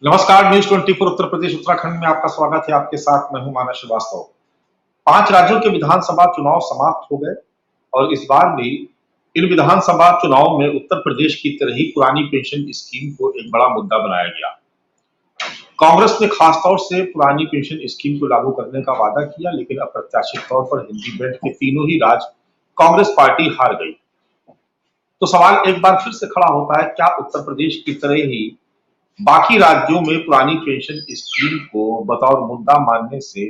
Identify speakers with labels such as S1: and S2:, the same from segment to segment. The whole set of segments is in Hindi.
S1: नमस्कार, न्यूज 24 उत्तर प्रदेश उत्तराखंड में आपका स्वागत है। आपके साथ मैं हूं मानस श्रीवास्तव। 5 राज्यों के विधानसभा चुनाव समाप्त हो गए और इस बार भी इन विधानसभा चुनाव में उत्तर प्रदेश की तरह ही पुरानी पेंशन स्कीम को एक बड़ा मुद्दा बनाया गया। कांग्रेस ने खासतौर से पुरानी पेंशन स्कीम को लागू करने का वादा किया, लेकिन अप्रत्याशित तौर पर हिंदी बेल्ट के तीनों ही राज्य कांग्रेस पार्टी हार गई। तो सवाल एक बार फिर से खड़ा होता है, क्या उत्तर प्रदेश की तरह ही बाकी राज्यों में पुरानी पेंशन स्कीम को बतौर मुद्दा मानने से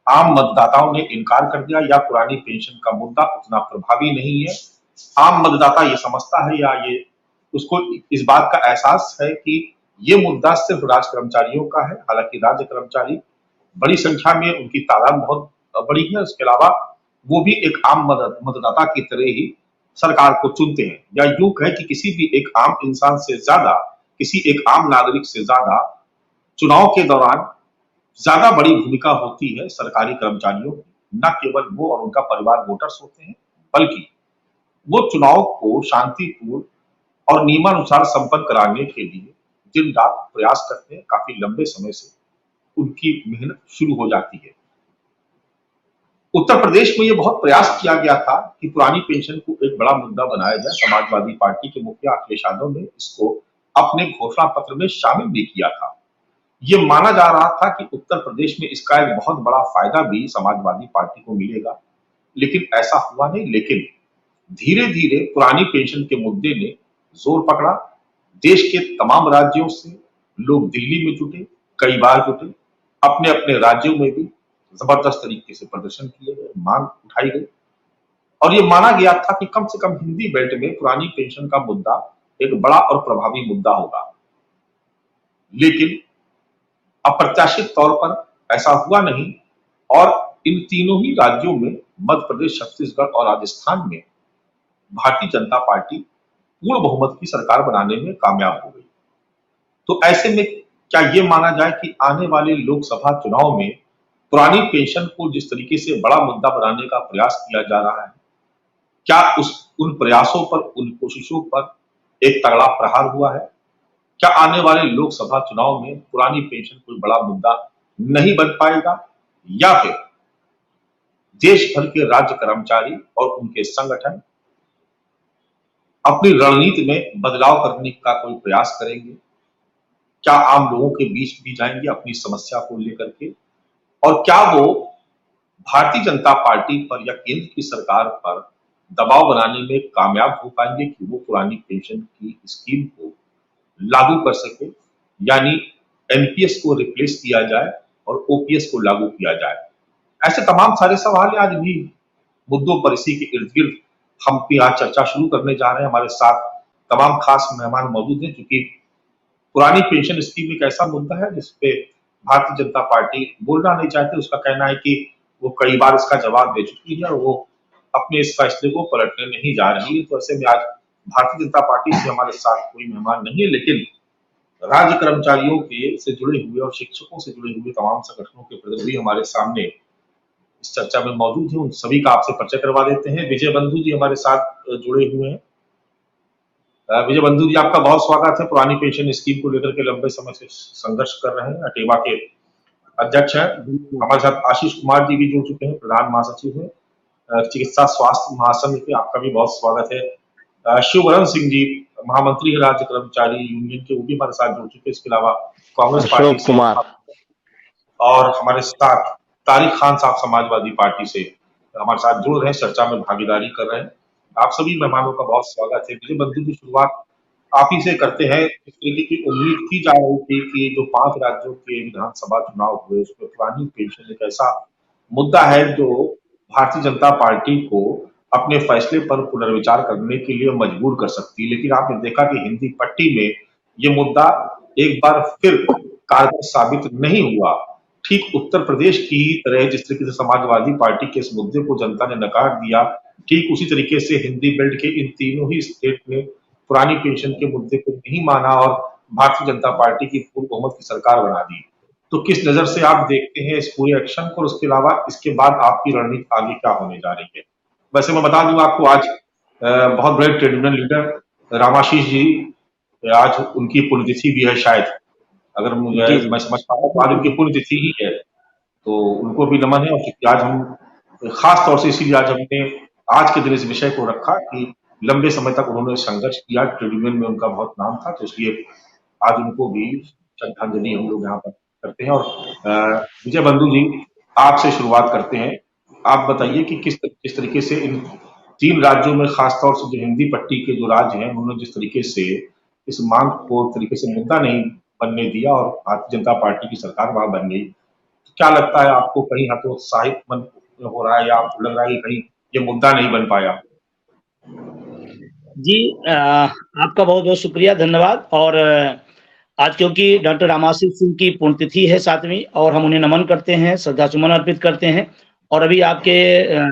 S1: आम मतदाताओं ने इनकार कर दिया, या पुरानी पेंशन का मुद्दा उतना प्रभावी नहीं है? आम मतदाता ये समझता है या ये उसको इस बात का एहसास है कि ये मुद्दा सिर्फ राज्य कर्मचारियों का है। हालांकि राज्य कर्मचारी बड़ी संख्या में, उनकी तादाद बहुत बड़ी है, उसके अलावा वो भी एक आम मतदाता की तरह ही सरकार को चुनते हैं, या यूं कहे कि किसी भी एक आम इंसान से ज्यादा, किसी एक आम नागरिक से ज्यादा चुनाव के दौरान ज्यादा बड़ी भूमिका होती है सरकारी कर्मचारियों की। न केवल वो और उनका परिवार वोटर्स होते हैं, बल्कि वो चुनाव को शांतिपूर्ण और नियमानुसार संपन्न कराने के लिए दिन रात प्रयास करते हैं। काफी लंबे समय से उनकी मेहनत शुरू हो जाती है। उत्तर प्रदेश में ये बहुत प्रयास किया गया था कि पुरानी पेंशन को एक बड़ा मुद्दा बनाया जाए। समाजवादी पार्टी के मुखिया अखिलेश यादव ने इसको अपने घोषणा पत्र में शामिल भी किया था। ये माना जा रहा था कि उत्तर प्रदेश में इसका एक बहुत बड़ा फायदा भी समाजवादी पार्टी को मिलेगा, लेकिन ऐसा हुआ नहीं। लेकिन धीरे धीरे पुरानी पेंशन के मुद्दे ने जोर पकड़ा। देश के तमाम राज्यों से लोग दिल्ली में जुटे, कई बार जुटे, अपने अपने राज्यों में भी जबरदस्त तरीके से प्रदर्शन किए गए, मांग उठाई गई और ये माना गया था कि कम से कम हिंदी बेल्ट में पुरानी पेंशन का मुद्दा एक बड़ा और प्रभावी मुद्दा होगा। लेकिन अप्रत्याशित तौर पर ऐसा हुआ नहीं और इन तीनों ही राज्यों में, मध्य प्रदेश, छत्तीसगढ़ और राजस्थान में, भारतीय जनता पार्टी पूर्ण बहुमत की सरकार बनाने में कामयाब हो गई। तो ऐसे में क्या ये माना जाए कि आने वाले लोकसभा चुनाव में पुरानी पेंशन को जिस तरीके से बड़ा मुद्दा बनाने का प्रयास किया जा रहा है, क्या उन प्रयासों पर, उन कोशिशों पर एक तगड़ा प्रहार हुआ है? क्या आने वाले लोकसभा चुनाव में पुरानी पेंशन कोई बड़ा मुद्दा नहीं बन पाएगा, या फिर देश भर के राज्य कर्मचारी और उनके संगठन अपनी रणनीति में बदलाव करने का कोई प्रयास करेंगे? क्या आम लोगों के बीच भी जाएंगे अपनी समस्या को लेकर के? और क्या वो भारतीय जनता पार्टी पर या केंद्र की सरकार पर दबाव बनाने में कामयाब हो पाएंगे कि वो पुरानी पेंशन की स्कीम को लागू कर सके, यानी एनपीएस को रिप्लेस किया जाए और ओपीएस को लागू किया जाए? ऐसे तमाम सारे सवाल आज भी मुद्दों पर, इसी के इर्द गिर्द हम भी आज चर्चा शुरू करने जा रहे हैं। हमारे साथ तमाम खास मेहमान मौजूद हैं, क्योंकि पुरानी पेंशन स्कीम एक ऐसा मुद्दा है जिसपे भारतीय जनता पार्टी बोलना नहीं चाहती। उसका कहना है कि वो कई बार इसका जवाब दे चुकी है और वो अपने इस फैसले को पलटने नहीं जा रही है। तो ऐसे में आज भारतीय जनता पार्टी से हमारे साथ कोई मेहमान नहीं है, लेकिन राज्य कर्मचारियों के से जुड़े हुए और शिक्षकों से जुड़े हुए तमाम संगठनों के प्रतिनिधि हमारे सामने इस चर्चा में मौजूद है। उन सभी का आपसे परिचय करवा देते हैं। विजय बंधु जी हमारे साथ जुड़े हुए हैं। विजय बंधु जी, आपका बहुत स्वागत है। पुरानी पेंशन स्कीम को लेकर के लंबे समय से संघर्ष कर रहे हैं, अटेवा के अध्यक्ष हैं। हमारे साथ आशीष कुमार जी भी जुड़ चुके हैं, प्रधान महासचिव हैं चिकित्सा स्वास्थ्य महासंघ के, आपका भी बहुत स्वागत है। शिववरण सिंह जी, महामंत्री है राज्य कर्मचारी यूनियन के, वो भी हमारे साथ जुड़ चुके हैं। इसके अलावा कांग्रेस पार्टी से कुमार और हमारे साथ तारिक खान साहब समाजवादी पार्टी से हमारे साथ जुड़ रहे हैं, चर्चा में भागीदारी कर रहे हैं। आप सभी मेहमानों का बहुत स्वागत है। विजय बंधु की शुरुआत आप ही से करते हैं। इस तरीके की उम्मीद की जा रही थी कि जो 5 राज्यों के विधानसभा चुनाव हुए उसमें पुरानी पेंशन एक ऐसा मुद्दा है जो भारतीय जनता पार्टी को अपने फैसले पर पुनर्विचार करने के लिए मजबूर कर सकती है। लेकिन आपने देखा कि हिंदी पट्टी में ये मुद्दा एक बार फिर कारगर साबित नहीं हुआ। ठीक उत्तर प्रदेश की ही तरह जिस तरीके से समाजवादी पार्टी के इस मुद्दे को जनता ने नकार दिया, ठीक उसी तरीके से हिंदी बेल्ट के इन तीनों ही स्टेट ने पुरानी पेंशन के मुद्दे को नहीं माना और भारतीय जनता पार्टी की पूर्ण बहुमत की सरकार बना दी। तो किस नजर से आप देखते हैं इस पूरे एक्शन को, और उसके अलावा इसके बाद आपकी रणनीति आगे क्या होने जा रही है? वैसे मैं बता दूं आपको, आज बहुत बड़े ट्रेड यूनियन लीडर रामाशीष जी, आज उनकी पुण्यतिथि भी है शायद, अगर मुझे
S2: जी, जी।
S1: मैं समझ पा रहा हूँ, आज उनकी पुण्यतिथि ही है, तो उनको भी नमन है। और क्योंकि आज हम खास तौर से इसीलिए आज हमने आज के दिन इस विषय को रखा कि लंबे समय तक उन्होंने संघर्ष किया, ट्रेड यूनियन में उनका बहुत नाम था, तो इसलिए आज उनको भी श्रद्धांजलि हम लोग यहाँ पर करते हैं। और विजय बंधु जी, आपसे शुरुआत करते हैं। आप बताइए कि किस तरीके से इन 3 राज्यों में, खासतौर से जो हिंदी पट्टी के जो राज्य हैं, उन्होंने जिस तरीके से इस मांग को तरीके से मुद्दा नहीं बनने दिया और भारतीय जनता पार्टी की सरकार वहां बन गई। क्या लगता है आपको, कहीं हतोत्साहित मन हो रहा है या आपको लग रहा है कि कहीं ये मुद्दा नहीं बन पाया?
S2: जी, आपका बहुत-बहुत शुक्रिया, धन्यवाद। और आज क्योंकि डॉक्टर रामाशय सिंह की पुण्यतिथि है 7वीं, और हम उन्हें नमन करते हैं, श्रद्धासुमन अर्पित करते हैं। और अभी आपके अ,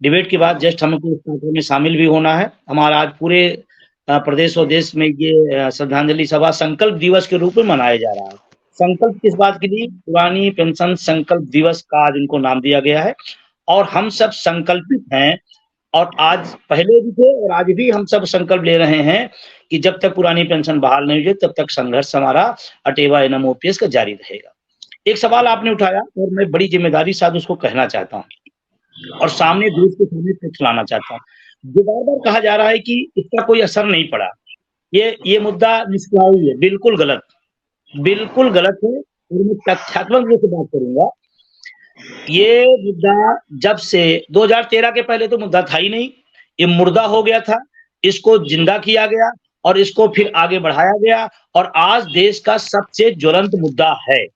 S2: डिबेट के बाद जस्ट हमको इस कार्यक्रम में शामिल भी होना है। हमारा आज पूरे प्रदेश और देश में ये श्रद्धांजलि सभा संकल्प दिवस के रूप में मनाया जा रहा है। संकल्प किस बात के लिए? पुरानी पेंशन संकल्प दिवस का आज इनको नाम दिया गया है, और हम सब संकल्पित हैं। और आज पहले भी थे और आज भी हम सब संकल्प ले रहे हैं कि जब तक पुरानी पेंशन बहाल नहीं हुई, तब तक संघर्ष हमारा अटेवा एनम ओपीएस का जारी रहेगा। एक सवाल आपने उठाया और मैं बड़ी जिम्मेदारी के साथ उसको कहना चाहता हूँ और सामने देश के सामने तथ्य लाना चाहता हूँ। जो बार-बार कहा जा रहा है कि इसका कोई असर नहीं पड़ा, ये मुद्दा निष्प्रभावी है, बिल्कुल गलत है। और मैं तथ्यात्मक रूप से बात करूंगा। ये मुद्दा जब से 2013 के पहले तो मुद्दा था ही नहीं, ये मुर्दा हो गया था, इसको जिंदा किया गया और इसको फिर आगे बढ़ाया गया, और आज देश का सबसे ज्वलंत मुद्दा है।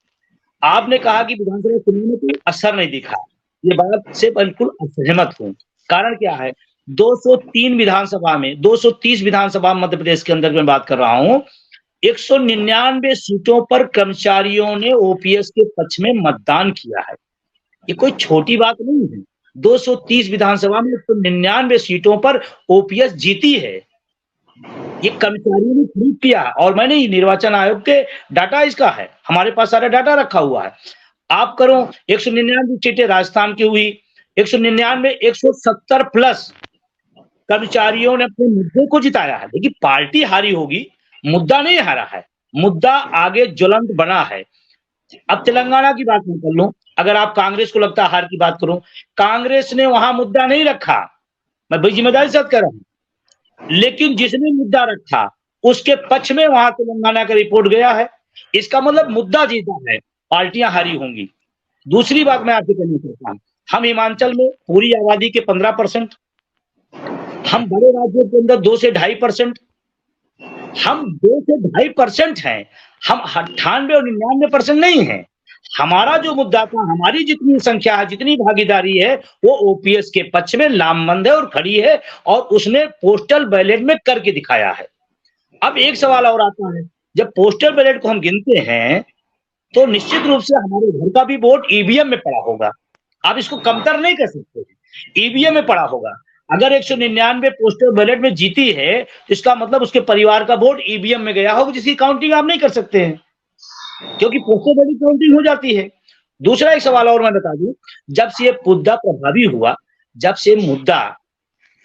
S2: आपने कहा कि विधानसभा चुनाव में कोई असर नहीं दिखा, ये बात से बिल्कुल असहमत हूँ। कारण क्या है? 203 विधानसभा में, 230 विधानसभा मध्य प्रदेश के अंदर मैं बात कर रहा हूँ, 199 सीटों पर कर्मचारियों ने ओपीएस के पक्ष में मतदान किया है। ये कोई छोटी बात नहीं है। 230 विधानसभा में 199 सीटों पर ओपीएस जीती है। ये कर्मचारियों ने खरीद किया, और मैंने निर्वाचन आयोग के डाटा इसका है, हमारे पास सारा डाटा रखा हुआ है। आप करो, 199 सीटें राजस्थान की हुई, 199, 170 प्लस कर्मचारियों ने अपने मुद्दे को जिताया है। देखिए, पार्टी हारी होगी, मुद्दा नहीं हारा है, मुद्दा आगे ज्वलंत बना है। अब तेलंगाना की बात मैं कर लूं, अगर आप कांग्रेस को लगता है हार की बात करूं, कांग्रेस ने वहां मुद्दा नहीं रखा, मैं बड़ी जिम्मेदारी से कह रहा हूं, लेकिन जिसने मुद्दा रखा उसके पक्ष में वहां तेलंगाना का रिपोर्ट गया है। इसका मतलब मुद्दा जीता है, पार्टियां हारी होंगी। दूसरी बात मैं आपसे कहना चाहता हूं, हम हिमाचल में पूरी आबादी के 15%, हम बड़े राज्यों के अंदर 2 से 2.5%, हम 2 से 2.5% हैं, हम 98 और 99% नहीं है। हमारा जो मुद्दा था, हमारी जितनी संख्या है, जितनी भागीदारी है, वो ओपीएस के पक्ष में लामबंद है और खड़ी है, और उसने पोस्टल बैलेट में करके दिखाया है। अब एक सवाल और आता है, जब पोस्टल बैलेट को हम गिनते हैं, तो निश्चित रूप से हमारे घर का भी वोट ईवीएम में पड़ा होगा। आप इसको कमतर नहीं कर सकते, ईवीएम में पड़ा होगा। अगर 199 पोस्टल बैलेट में जीती है, तो इसका मतलब उसके परिवार का वोट ईवीएम में गया होगा, जिसकी काउंटिंग आप नहीं कर सकते हैं, क्योंकि पोस्टल बैलेट काउंटिंग हो जाती है। दूसरा एक सवाल और मैं बता दूं, जब से ये मुद्दा प्रभावी हुआ, जब से मुद्दा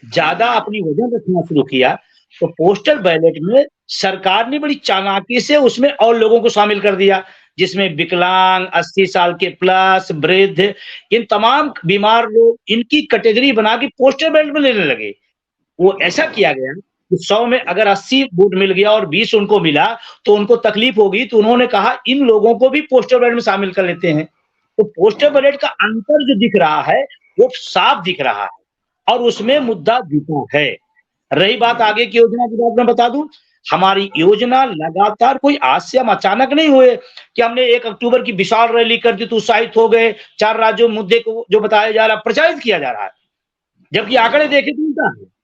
S2: ज्यादा अपनी वजन रखना शुरू किया, तो पोस्टल बैलेट में सरकार ने बड़ी चालाकी से उसमें और लोगों को शामिल कर दिया, जिसमें विकलांग, 80 साल के प्लस, वृद्ध, इन तमाम बीमार लोग, इनकी कैटेगरी बना के पोस्टल बैलेट में लेने लगे। वो ऐसा किया गया कि 100 में अगर 80 वोट मिल गया और 20 उनको मिला, तो उनको तकलीफ होगी, तो उन्होंने कहा इन लोगों को भी पोस्टल बैलेट में शामिल कर लेते हैं। तो पोस्टल बैलेट का अंतर जो दिख रहा है, वो साफ दिख रहा है, और उसमें मुद्दा जीता है। रही बात आगे की योजना की, बात मैं बता दूं, हमारी योजना लगातार, कोई आज से हम अचानक नहीं हुए कि हमने 1 अक्टूबर की विशाल रैली कर दी तो उत्साहित हो गए, 4 राज्यों मुद्दे को जो बताया जा रहा है, प्रचारित किया जा रहा है, जबकि आंकड़े देखे तो उल्टा है।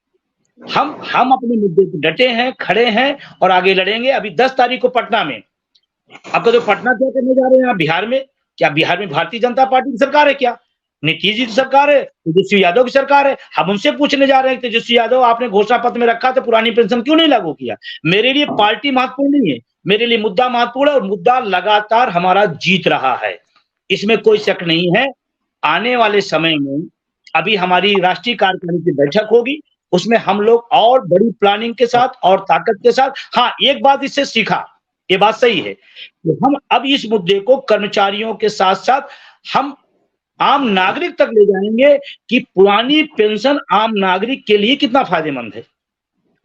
S2: हम अपने मुद्दे पर डटे हैं, खड़े हैं और आगे लड़ेंगे। अभी 10 तारीख को पटना में, आपको तो पटना क्या करने जा रहे हैं आप बिहार में? क्या बिहार में भारतीय जनता पार्टी की सरकार है क्या? नीतीश जी की सरकार है, तेजस्वी यादव की सरकार है। हम उनसे पूछने जा रहे हैं, तेजस्वी यादव, आपने घोषणा पत्र में रखा था, पुरानी पेंशन क्यों नहीं लागू किया? मेरे लिए पार्टी महत्वपूर्ण नहीं है, मेरे लिए मुद्दा महत्वपूर्ण है, और मुद्दा लगातार हमारा जीत रहा है, इसमें कोई शक नहीं है। आने वाले समय में अभी हमारी राष्ट्रीय कार्यकारिणी की बैठक होगी, उसमें हम लोग और बड़ी प्लानिंग के साथ और ताकत के साथ, हाँ, एक बात इससे सीखा, ये बात सही है कि हम अब इस मुद्दे को कर्मचारियों के साथ साथ हम आम नागरिक तक ले जाएंगे कि पुरानी पेंशन आम नागरिक के लिए कितना फायदेमंद है।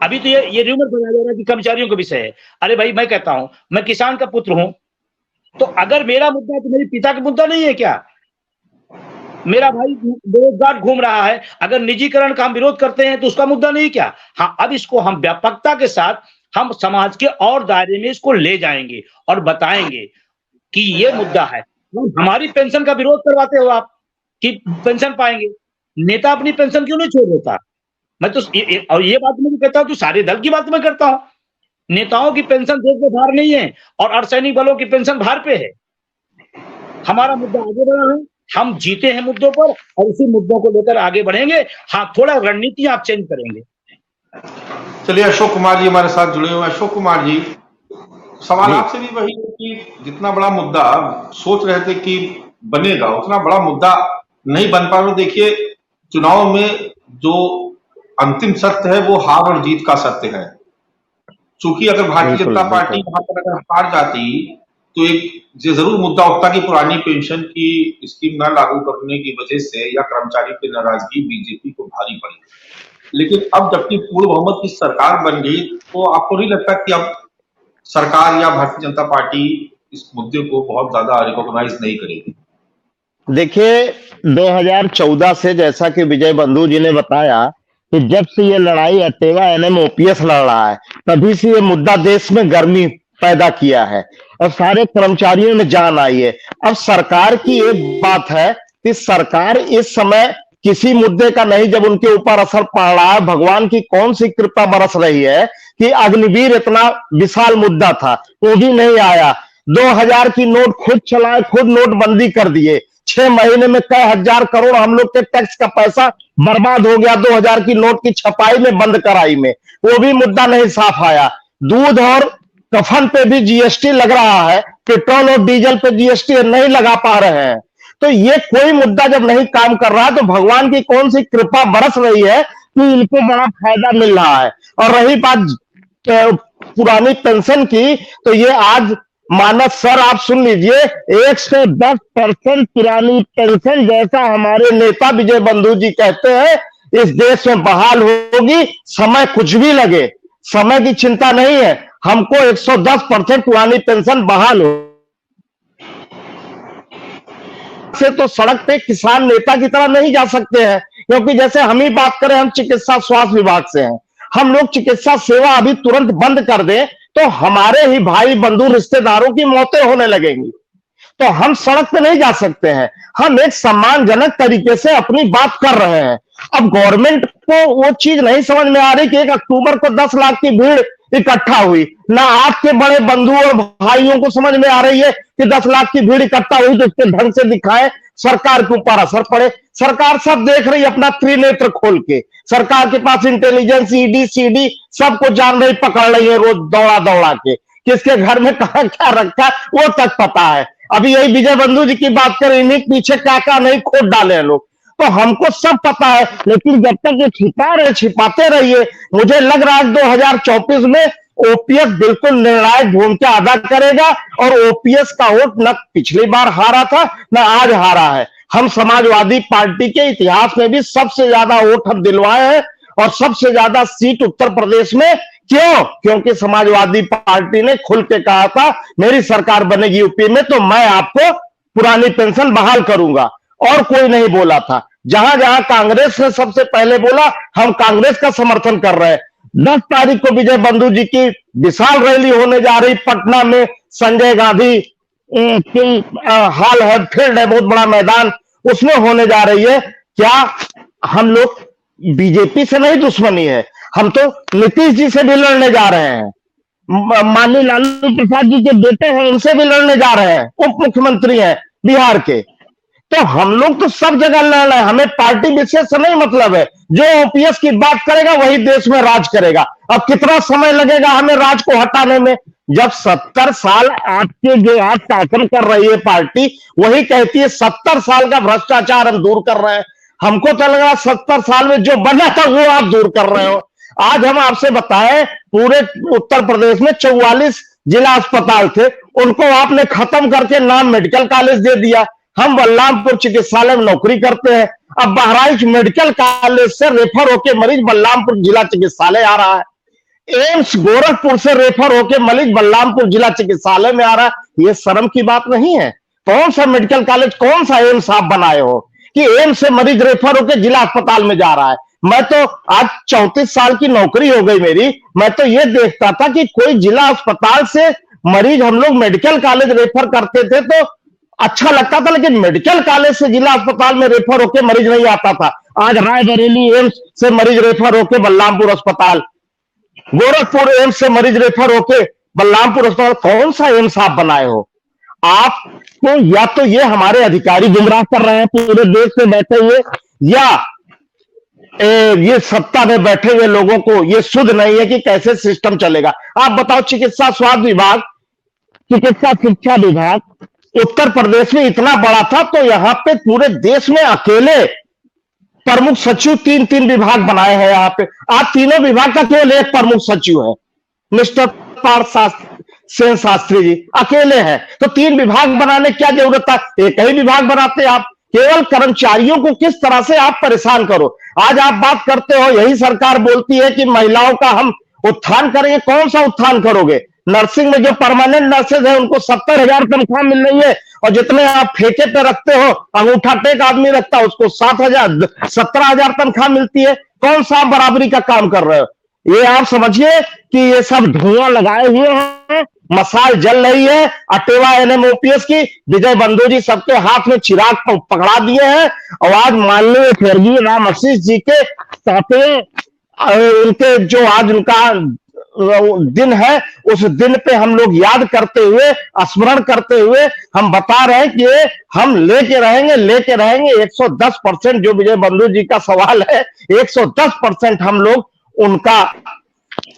S2: अभी तो ये रूमर बनाया जा रहा है कि कर्मचारियों का विषय है। अरे भाई, मैं कहता हूं, मैं किसान का पुत्र हूं, तो अगर मेरा मुद्दा है तो मेरे पिता का मुद्दा नहीं है क्या? मेरा भाई बेरोजगार घूम रहा है, अगर निजीकरण का हम विरोध करते हैं तो उसका मुद्दा नहीं क्या? हाँ, अब इसको हम व्यापकता के साथ हम समाज के और दायरे में इसको ले जाएंगे और बताएंगे कि ये मुद्दा है। हमारी पेंशन का विरोध करवाते हो आप कि पेंशन पाएंगे, नेता अपनी पेंशन क्यों नहीं छोड़ देता? मैं तो और ये बात मैं कहता हूं कि सारे दल की बात मैं करता हूं। नेताओं की पेंशन देश में भार नहीं है और अर्धसैनिक बलों की पेंशन भार पे है। हमारा मुद्दा आगे बढ़ा है, हम जीते हैं मुद्दों पर और उसी मुद्दों को लेकर आगे बढ़ेंगे। हाँ, थोड़ा रणनीति आप चेंज करेंगे।
S1: चलिए, अशोक कुमार जी हमारे साथ जुड़े हुए हैं। अशोक कुमार जी, सवाल आपसे भी वही है कि जितना बड़ा मुद्दा सोच रहे थे कि बनेगा, उतना बड़ा मुद्दा नहीं बन पा रहा। देखिए, चुनाव में जो अंतिम सत्य है वो हार और जीत का सत्य है। चूंकि अगर भारतीय जनता पार्टी वहां पर अगर हार जाती तो एक ये जरूर मुद्दा उठता कि पुरानी पेंशन की स्कीम न लागू करने की वजह से या कर्मचारी की नाराजगी बीजेपी को भारी पड़ी। लेकिन अब जबकि पूर्ण बहुमत की सरकार बन गई, तो आपको नहीं लगता कि अब सरकार या भारतीय जनता पार्टी इस मुद्दे को बहुत ज्यादा रिकॉग्नाइज नहीं करेगी?
S3: देखिए, 2014 से जैसा कि विजय बंधु जी ने बताया कि जब से ये लड़ाई अटेवा एनएमओपीएस लड़ रहा है, तभी से ये मुद्दा देश में गर्मी पैदा किया है और सारे कर्मचारियों में जान आई है। अब सरकार की एक बात है कि सरकार इस समय किसी मुद्दे का नहीं, जब उनके ऊपर असर पड़ रहा है, भगवान की कौन सी कृपा बरस रही है कि अग्निवीर इतना विशाल मुद्दा था, वो भी नहीं आया। 2000 की नोट खुद चलाए, खुद नोटबंदी कर दिए। 6 महीने में कई हजार करोड़ हम लोग के टैक्स का पैसा बर्बाद हो गया 2000 की नोट की छपाई में, बंद कराई में, वो भी मुद्दा नहीं साफ आया। दूध और कफन पे भी जीएसटी लग रहा है, पेट्रोल और डीजल पे जीएसटी नहीं लगा पा रहे हैं। तो ये कोई मुद्दा जब नहीं काम कर रहा तो भगवान की कौन सी कृपा बरस रही है कि इनको बड़ा फायदा मिल रहा है। और रही बात पुरानी पेंशन की, तो ये आज मानस सर आप सुन लीजिए, 110% पुरानी पेंशन, जैसा हमारे नेता विजय बंधु जी कहते हैं, इस देश में बहाल होगी। समय कुछ भी लगे, समय की चिंता नहीं है, हमको 110% पुरानी पेंशन बहाल हो से तो सड़क पे किसान नेता की तरह नहीं जा सकते हैं, क्योंकि जैसे हम ही बात करें, हम चिकित्सा स्वास्थ्य विभाग से हैं, हम लोग चिकित्सा सेवा अभी तुरंत बंद कर दें तो हमारे ही भाई बंधु रिश्तेदारों की मौतें होने लगेंगी। तो हम सड़क पे नहीं जा सकते हैं, हम एक सम्मानजनक तरीके से अपनी बात कर रहे हैं। अब गवर्नमेंट को वो चीज नहीं समझ में आ रही कि 1 अक्टूबर को 10 लाख की भीड़ इकट्ठा हुई, ना आपके बड़े बंधु और भाइयों को समझ में आ रही है कि 10 लाख की भीड़ इकट्ठा हुई तो इसके ढंग से दिखाए, सरकार के ऊपर असर पड़े। सरकार सब देख रही है अपना त्रिनेत्र खोल के, सरकार के पास इंटेलिजेंस, ईडी सीडी सबको जान रही, पकड़ रही है रोज दौड़ा दौड़ा के, किसके घर में कहा क्या रखा वो तक पता है। अभी यही विजय बंधु जी की बात करें, इन्हीं पीछे क्या क्या नहीं खोद डाले हैं लोग, तो हमको सब पता है। लेकिन जब तक ये छिपा रहे, छिपाते रहिए, मुझे लग रहा है 2024 में ओपीएस बिल्कुल निर्णायक भूमिका अदा करेगा और ओपीएस का वोट न पिछली बार हारा था न आज हारा है। हम समाजवादी पार्टी के इतिहास में भी सबसे ज्यादा वोट हम दिलवाए हैं और सबसे ज्यादा सीट उत्तर प्रदेश में। क्यों? क्योंकि समाजवादी पार्टी ने खुल के कहा था मेरी सरकार बनेगी यूपी में तो मैं आपको पुरानी पेंशन बहाल करूंगा, और कोई नहीं बोला था। जहां जहां कांग्रेस ने सबसे पहले बोला, हम कांग्रेस का समर्थन कर रहे हैं। 10 तारीख को विजय बंधु जी की विशाल रैली होने जा रही पटना में, संजय गांधी हॉल है, फील्ड है, बहुत बड़ा मैदान, उसमें होने जा रही है। क्या हम लोग बीजेपी से नहीं दुश्मनी है, हम तो नीतीश जी से भी लड़ने जा रहे हैं, माननीय लालू प्रसाद जी के बेटे हैं उनसे भी लड़ने जा रहे हैं, उप मुख्यमंत्री हैं बिहार के। तो हम लोग तो सब जगह लड़ रहे हैं, हमें पार्टी विशेष से नहीं मतलब है। जो ओपीएस की बात करेगा वही देश में राज करेगा। अब कितना समय लगेगा हमें राज को हटाने में? जब 70 साल आपके जो आज शासन कर रही है पार्टी, वही कहती है 70 साल का भ्रष्टाचार हम दूर कर रहे हैं। हमको तो लग रहा 70 साल में जो बना था वो आप दूर कर रहे हो। आज हम आपसे बताएं, पूरे उत्तर प्रदेश में 44 जिला अस्पताल थे उनको आपने खत्म करके नाम मेडिकल कॉलेज दे दिया। हम बलरामपुर चिकित्सालय में नौकरी करते हैं, अब बहराइच मेडिकल कॉलेज से रेफर होके मरीज बलरामपुर जिला चिकित्सालय आ रहा है। एम्स गोरखपुर से रेफर होके मरीज बलरामपुर जिला चिकित्सालय में आ रहा है। ये शर्म की बात नहीं है? कौन सा मेडिकल कॉलेज, कौन सा एम्स आप बनाए हो कि एम्स से मरीज रेफर होके जिला अस्पताल में जा रहा है? मैं तो आज 34 साल की नौकरी हो गई मेरी, मैं तो ये देखता था कि कोई जिला अस्पताल से मरीज हम लोग मेडिकल कॉलेज रेफर करते थे तो अच्छा लगता था, लेकिन मेडिकल कॉलेज से जिला अस्पताल में रेफर होके मरीज नहीं आता था। आज रायबरेली एम्स से मरीज रेफर होके बलरामपुर अस्पताल, गोरखपुर एम्स से मरीज रेफर होके बलरामपुर अस्पताल। कौन सा एम्स आप बनाए हो? आपको या तो ये हमारे अधिकारी गुमराह कर रहे हैं पूरे देश में बैठे हुए, या ये सत्ता में बैठे हुए लोगों को ये सुध नहीं है कि कैसे सिस्टम चलेगा। आप बताओ, चिकित्सा स्वास्थ्य विभाग, चिकित्सा शिक्षा विभाग उत्तर प्रदेश में इतना बड़ा था तो यहां पे पूरे देश में अकेले प्रमुख सचिव तीन विभाग बनाए हैं। यहाँ पे आज तीनों विभाग का केवल एक प्रमुख सचिव है, मिस्टर पार्थ सेन शास्त्री जी अकेले हैं। तो 3 विभाग बनाने क्या जरूरत था? एक ही विभाग बनाते आप। केवल कर्मचारियों को किस तरह से आप परेशान करो। आज आप बात करते हो, यही सरकार बोलती है कि महिलाओं का हम उत्थान करेंगे। कौन सा उत्थान करोगे? नर्सिंग में जो परमानेंट नर्सेज है उनको 70,000 तनख्वाह मिल रही है, और जितने आप ठेके पे रखते हो, अंगूठा टेक आदमी रखता है, उसको 17,000 तनख्वाह मिलती है। कौन सा बराबरी का काम कर रहे हो? ये आप समझिए कि ये सब धुआं लगाए हुए हैं, मसाल जल रही है। अटेवा NMOPS की विजय बंधु जी सबके हाथ में चिराग पकड़ा दिए हैं, और आज माननीय स्वर्गीय राम आशीष जी के साथे उनके जो आज उनका दिन है, उस दिन पे हम लोग याद करते हुए, स्मरण करते हुए हम बता रहे हैं कि हम लेके रहेंगे 110%। जो विजय बंधु जी का सवाल है, 110% हम लोग उनका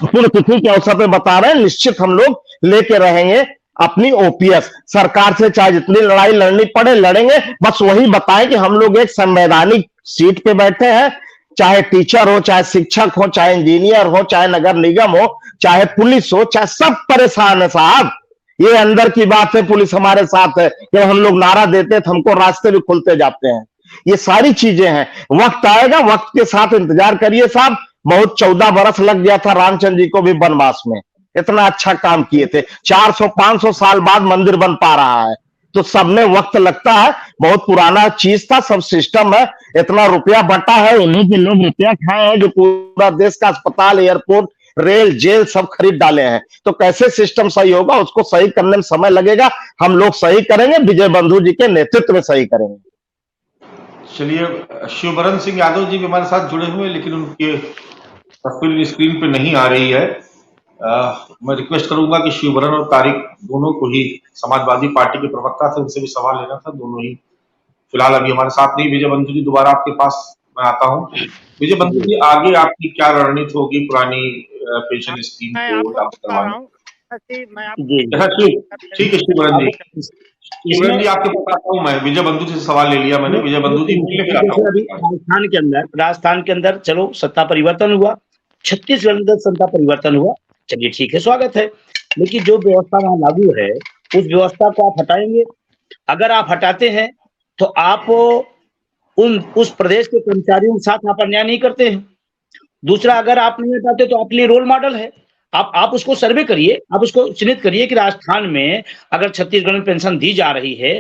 S3: पुण्यतिथि के अवसर पे बता रहे हैं, निश्चित हम लोग लेके रहेंगे अपनी OPS। सरकार से चाहे जितनी लड़ाई लड़नी पड़े लड़ेंगे, बस वही बताएं कि हम लोग एक संवैधानिक सीट पे बैठे हैं। चाहे टीचर हो, चाहे शिक्षक हो, चाहे इंजीनियर हो, चाहे नगर निगम हो, चाहे पुलिस हो, चाहे सब परेशान है साहब। ये अंदर की बात है, पुलिस हमारे साथ है। जब हम लोग नारा देते हैं तो हमको रास्ते भी खुलते जाते हैं। ये सारी चीजें हैं, वक्त आएगा, वक्त के साथ इंतजार करिए साहब। बहुत 14 बरस लग गया था रामचंद्र जी को भी वनवास में, इतना अच्छा काम किए थे। 400-500 साल बाद मंदिर बन पा रहा है, तो सब में वक्त लगता है। बहुत पुराना चीज था, सब सिस्टम है। इतना रुपया बटा है, उन्हीं के लोग रुपया खाए हैं जो पूरा देश का अस्पताल, एयरपोर्ट, रेल, जेल सब खरीद डाले हैं। तो कैसे सिस्टम सही होगा? उसको सही करने में समय लगेगा। हम लोग सही करेंगे, विजय बंधु जी के नेतृत्व में सही करेंगे।
S1: चलिए, शिवबरन सिंह यादव जी भी हमारे साथ जुड़े हुए हैं, लेकिन उनके तस्वीर स्क्रीन पे नहीं आ रही है। मैं रिक्वेस्ट करूंगा कि शिवबरन और तारिक दोनों को ही, समाजवादी पार्टी के प्रवक्ता थे, उनसे भी सवाल लेना था। दोनों ही फिलहाल अभी हमारे साथ नहीं। विजय बंधु जी, दोबारा आपके पास मैं आता हूँ। विजय बंधु जी, आगे आपकी क्या रणनीति होगी पुरानी पेंशन स्कीम को लागू करवाने? ठीक है शिवबरन जी, जी आपके पास आता हूँ। मैं विजय बंधु जी से सवाल ले लिया मैंने। विजय बंधु जी,
S2: राजस्थान के अंदर चलो सत्ता परिवर्तन हुआ, छत्तीसगढ़ में सत्ता परिवर्तन हुआ, चलिए ठीक है, स्वागत है। लेकिन जो व्यवस्था वहां लागू है उस व्यवस्था को आप हटाएंगे। अगर आप हटाते हैं तो आप उस प्रदेश के कर्मचारियों के साथ आप अन्याय नहीं करते हैं। दूसरा, अगर आप नहीं हटाते तो आपके लिए रोल मॉडल है। आप उसको सर्वे करिए, आप उसको चिन्हित करिए कि राजस्थान में अगर छत्तीसगढ़ में पेंशन दी जा रही है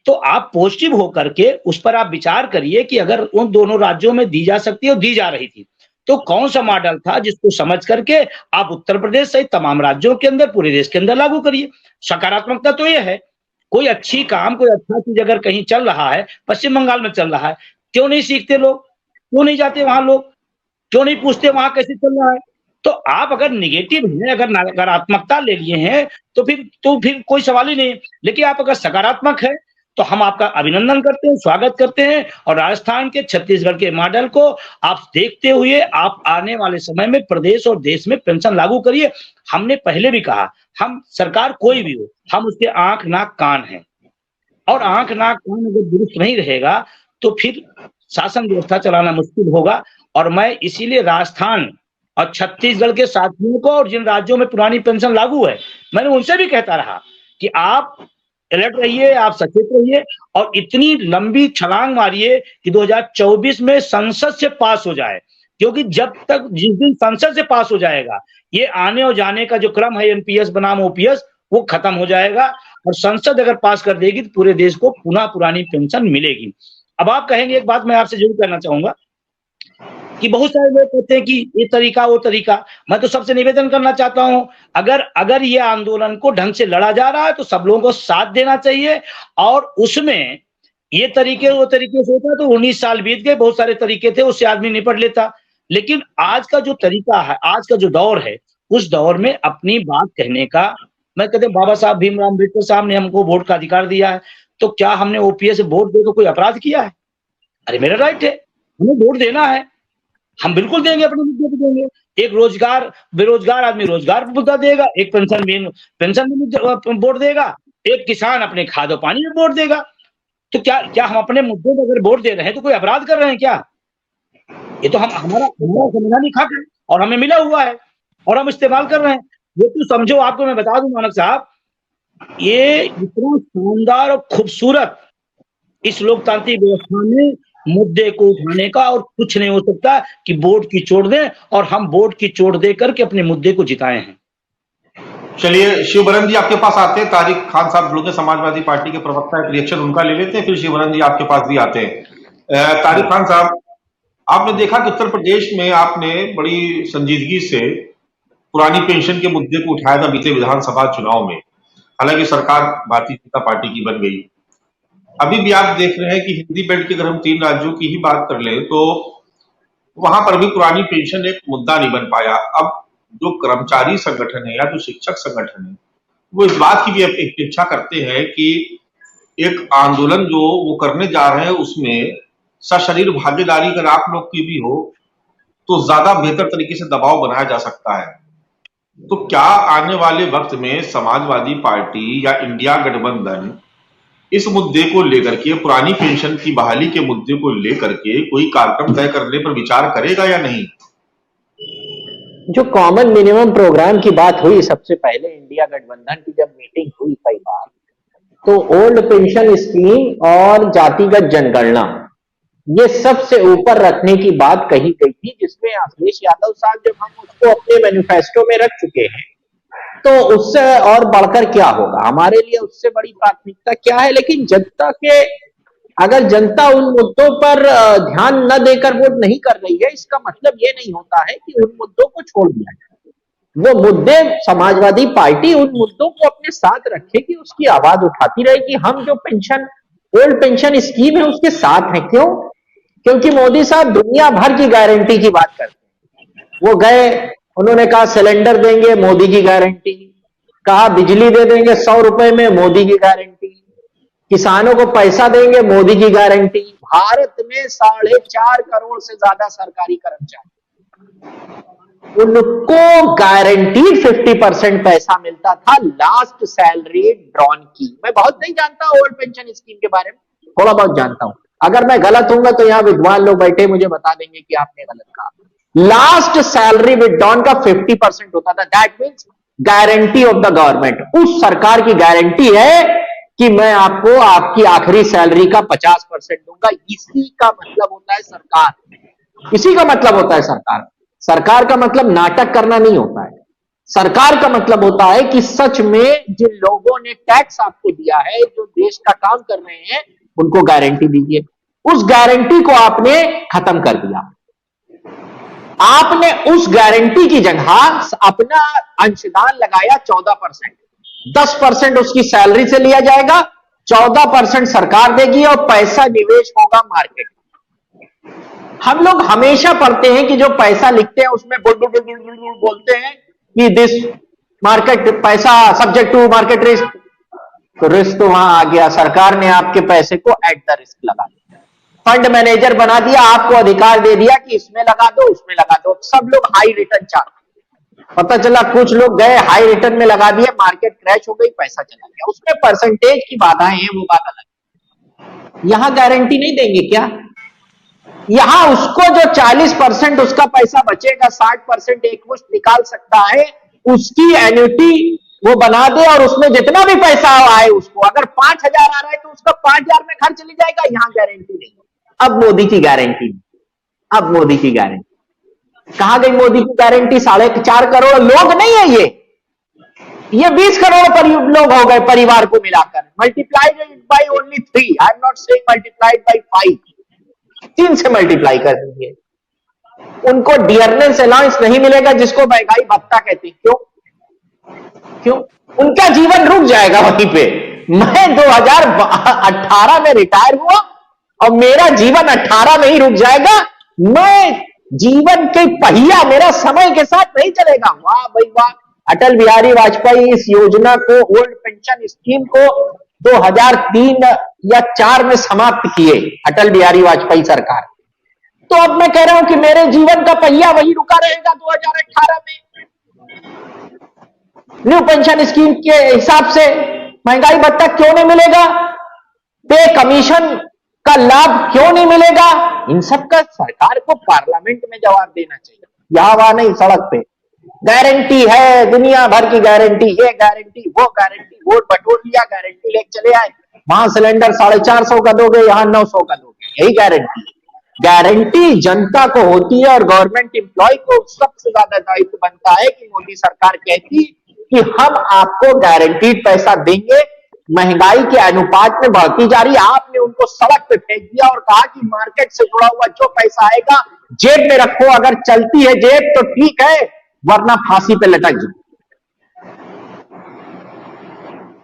S2: तो आप पॉजिटिव होकर के उस पर आप विचार करिए कि अगर उन दोनों राज्यों में दी जा सकती है और दी जा रही थी तो कौन सा मॉडल था जिसको समझ करके आप उत्तर प्रदेश सहित तमाम राज्यों के अंदर, पूरे देश के अंदर लागू करिए। सकारात्मकता तो यह है, कोई अच्छी काम, कोई अच्छा चीज अगर कहीं चल रहा है, पश्चिम बंगाल में चल रहा है, क्यों नहीं सीखते लोग? क्यों नहीं जाते वहां लोग? क्यों नहीं पूछते वहां कैसे चल रहा है? तो आप अगर निगेटिव हैं, अगर नकारात्मकता ले लिए हैं तो फिर कोई सवाल ही नहीं। लेकिन आप अगर सकारात्मक है तो हम आपका अभिनंदन करते हैं, स्वागत करते हैं, और राजस्थान के, छत्तीसगढ़ के मॉडल को आप देखते हुए आप आने वाले समय में प्रदेश और देश में पेंशन लागू करिए। हमने पहले भी कहा, हम सरकार कोई भी हो, हम उसके आंख नाक कान हैं, और आंख नाक कान अगर दुरुस्त नहीं रहेगा तो फिर शासन व्यवस्था चलाना मुश्किल होगा। और मैं इसीलिए राजस्थान और छत्तीसगढ़ के साथियों को और जिन राज्यों में पुरानी पेंशन लागू है, मैंने उनसे भी कहता रहा कि आप अलर्ट रहिए, आप सचेत रहिए और इतनी लंबी छलांग मारिए कि 2024 में संसद से पास हो जाए, क्योंकि जब तक जिस दिन संसद से पास हो जाएगा, ये आने और जाने का जो क्रम है एनपीएस बनाम ओपीएस वो खत्म हो जाएगा और संसद अगर पास कर देगी तो पूरे देश को पुनः पुरानी पेंशन मिलेगी। अब आप कहेंगे, एक बात मैं आपसे जरूर कहना चाहूंगा कि बहुत सारे लोग कहते हैं कि ये तरीका वो तरीका। मैं तो सबसे निवेदन करना चाहता हूं, अगर ये आंदोलन को ढंग से लड़ा जा रहा है तो सब लोगों को साथ देना चाहिए और उसमें ये तरीके वो तरीके से होता तो 19 साल बीत गए, बहुत सारे तरीके थे उससे आदमी निपट लेता। लेकिन आज का जो तरीका है, आज का जो दौर है, उस दौर में अपनी बात कहने का, मैं कहते बाबा साहब भीमराव अम्बेडकर साहब ने हमको वोट का अधिकार दिया है, तो क्या हमने ओपीएस से वोट देकर कोई अपराध किया है? अरे मेरा राइट है, हमें वोट देना है, हम बिल्कुल देंगे, अपने मुद्दे पे देंगे। एक बेरोजगार आदमी रोजगार पर मुद्दा देगा, एक पेंशन में वोट देगा, एक किसान अपने खाद और पानी में वोट देगा। तो क्या हम अपने मुद्दे पर अगर वोट दे रहे हैं तो कोई अपराध कर रहे हैं क्या? ये तो हमारा संविधानिक हक है और हमें मिला हुआ है और हम इस्तेमाल कर रहे हैं। ये तो समझो, आपको मैं बता दूं मानक साहब, ये इतना शानदार और खूबसूरत इस लोकतांत्रिक व्यवस्था में मुद्दे को उठाने का और कुछ नहीं हो सकता कि वोट की चोट दें और हम वोट की चोट दे करके अपने मुद्दे को जिताए हैं।
S1: चलिए शिवबरन जी आपके पास आते हैं, तारिक खान साहब जुड़ के समाजवादी पार्टी के प्रवक्ता, एक रिएक्शन उनका ले लेते हैं, फिर शिवबरन जी आपके पास भी आते हैं। तारिक खान साहब, आपने देखा कि उत्तर प्रदेश में आपने बड़ी संजीदगी से पुरानी पेंशन के मुद्दे को उठाया था बीते विधानसभा चुनाव में। हालांकि सरकार भारतीय जनता पार्टी की बन गई। अभी भी आप देख रहे हैं कि हिंदी बेल्ट के अगर हम 3 राज्यों की ही बात कर लें तो वहां पर भी पुरानी पेंशन एक मुद्दा नहीं बन पाया। अब जो कर्मचारी संगठन है या जो शिक्षक संगठन है वो इस बात की भी अपेक्षा करते हैं कि एक आंदोलन जो वो करने जा रहे हैं उसमें सशरीर भागीदारी अगर आप लोग की भी हो तो ज्यादा बेहतर तरीके से दबाव बनाया जा सकता है। तो क्या आने वाले वक्त में समाजवादी पार्टी या इंडिया गठबंधन इस मुद्दे को लेकर के, पुरानी पेंशन की बहाली के मुद्दे को लेकर के कोई कार्यक्रम तय करने पर विचार करेगा या नहीं?
S4: जो कॉमन मिनिमम प्रोग्राम की बात हुई सबसे पहले इंडिया गठबंधन की जब मीटिंग हुई कई बार, तो ओल्ड पेंशन स्कीम और जातिगत जनगणना ये सबसे ऊपर रखने की बात कही गई थी, जिसमें अखिलेश यादव साहब जब हम उसको अपने मैनिफेस्टो में रख चुके हैं तो उससे और बढ़कर क्या होगा, हमारे लिए उससे बड़ी प्राथमिकता क्या है। लेकिन जनता के, अगर जनता उन मुद्दों पर ध्यान न देकर वोट नहीं कर रही है, इसका मतलब ये नहीं होता है कि उन मुद्दों को छोड़ दिया जाए। वो मुद्दे समाजवादी पार्टी उन मुद्दों को अपने साथ रखेगी, उसकी आवाज उठाती रहेगी। हम जो पेंशन, ओल्ड पेंशन स्कीम है उसके साथ है। क्यों? क्योंकि मोदी साहब दुनिया भर की गारंटी की बात करते हैं। वो गए, उन्होंने कहा सिलेंडर देंगे, मोदी की गारंटी, कहा बिजली दे देंगे 100 रुपए में, मोदी की गारंटी, किसानों को पैसा देंगे, मोदी की गारंटी। भारत में 4.5 करोड़ से ज्यादा सरकारी कर्मचारी, उनको गारंटीड 50% पैसा मिलता था लास्ट सैलरी ड्रॉन की। मैं बहुत नहीं जानता ओल्ड पेंशन स्कीम के बारे में, थोड़ा बहुत जानता हूं। अगर मैं गलत हूंगा तो यहां विद्वान लोग बैठे मुझे बता देंगे कि आपने गलत कहा। लास्ट सैलरी विड्रॉन का 50% होता था। That means guarantee of the government. उस सरकार की गारंटी है कि मैं आपको आपकी आखिरी सैलरी का 50% दूंगा। इसी का मतलब होता है सरकार, इसी का मतलब होता है सरकार। सरकार का मतलब नाटक करना नहीं होता है। सरकार का मतलब होता है कि सच में जिन लोगों ने टैक्स आपको दिया है, जो देश का काम कर रहे हैं, उनको गारंटी दीजिए। उस गारंटी को आपने खत्म कर दिया। आपने उस गारंटी की जगह अपना अंशदान लगाया 14%। 10% उसकी सैलरी से लिया जाएगा, 14% सरकार देगी और पैसा निवेश होगा मार्केट। हम लोग हमेशा पढ़ते हैं कि जो पैसा लिखते हैं उसमें बोलते हैं कि दिस मार्केट पैसा सब्जेक्ट टू मार्केट रिस्क। तो रिस्क तो वहां आ गया, सरकार ने आपके पैसे को एट द रिस्क लगा दिया, फंड मैनेजर बना दिया, आपको अधिकार दे दिया कि इसमें लगा दो, उसमें लगा दो। सब लोग हाई रिटर्न चाहते। पता चला कुछ लोग गए हाई रिटर्न में लगा दिया, मार्केट क्रैश हो गई, पैसा चला गया। उसमें परसेंटेज की बाधाएं हैं, वो बात अलग। यहां गारंटी नहीं देंगे क्या? यहां उसको जो 40% उसका पैसा बचेगा, 60% एक मुश्त निकाल सकता है, उसकी एन्युटी वो बना दे और उसमें जितना भी पैसा आए उसको, अगर 5,000 आ रहा है तो उसका 5,000 में घर चली जाएगा। यहां गारंटी नहीं। अब मोदी की गारंटी, अब मोदी की गारंटी कहां गई? मोदी की गारंटी 4.5 करोड़ लोग नहीं है ये 20 करोड़ लोग हो गए परिवार को मिलाकर। Multiplied by only 3, I am not saying multiplied by 5, 3 से मल्टीप्लाई कर दीजिए। उनको डियरनेस अलाउंस नहीं मिलेगा, जिसको महंगाई भत्ता कहते हैं। क्यों? उनका जीवन रुक जाएगा वहीं पे। मैं 2018 में रिटायर हुआ और मेरा जीवन 18 में ही रुक जाएगा। मैं जीवन के पहिया मेरा समय के साथ नहीं चलेगा। वाह भाई वाह, अटल बिहारी वाजपेयी इस योजना को, ओल्ड पेंशन स्कीम को 2003 या 4 में समाप्त किए अटल बिहारी वाजपेयी सरकार। तो अब मैं कह रहा हूं कि मेरे जीवन का पहिया वही रुका रहेगा 2018 में। न्यू पेंशन स्कीम के हिसाब से महंगाई भत्ता क्यों नहीं मिलेगा? पे कमीशन का लाभ क्यों नहीं मिलेगा? इन सब का सरकार को पार्लियामेंट में जवाब देना चाहिए, यहां वहां नहीं, सड़क पे। गारंटी है, दुनिया भर की गारंटी, ये गारंटी वो गारंटी, वोट बटोर लिया, गारंटी लेके चले आए। वहां सिलेंडर 450 का दोगे, यहां 900 का दोगे, यही गारंटी। गारंटी जनता को होती है और गवर्नमेंट एम्प्लॉय को सबसे ज्यादा दायित्व बनता है कि मोदी सरकार कहती कि हम आपको गारंटीड पैसा देंगे। महंगाई के अनुपात में बढ़ती जा रही है, आपने उनको सड़क पे फेंक दिया और कहा कि मार्केट से जुड़ा हुआ जो पैसा आएगा जेब में रखो, अगर चलती है जेब तो ठीक है, वरना फांसी पे लटक जाओ।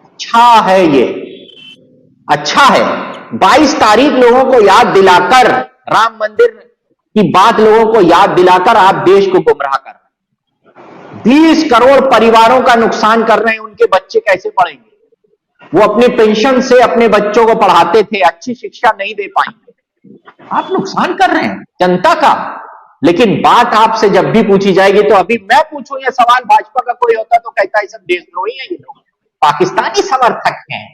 S4: अच्छा है ये, अच्छा है। 22 तारीख लोगों को याद दिलाकर, राम मंदिर की बात लोगों को याद दिलाकर आप देश को गुमराह कर रहे हैं। 20 करोड़ परिवारों का नुकसान कर रहे हैं। उनके बच्चे कैसे पढ़ेंगे? वो अपने पेंशन से अपने बच्चों को पढ़ाते थे, अच्छी शिक्षा नहीं दे पाएंगे। आप नुकसान कर रहे हैं जनता का। लेकिन बात आपसे जब भी पूछी जाएगी तो अभी मैं पूछूं ये सवाल, भाजपा का कोई होता तो कहता है सब देशद्रोही है ये लोग, पाकिस्तानी समर्थक हैं,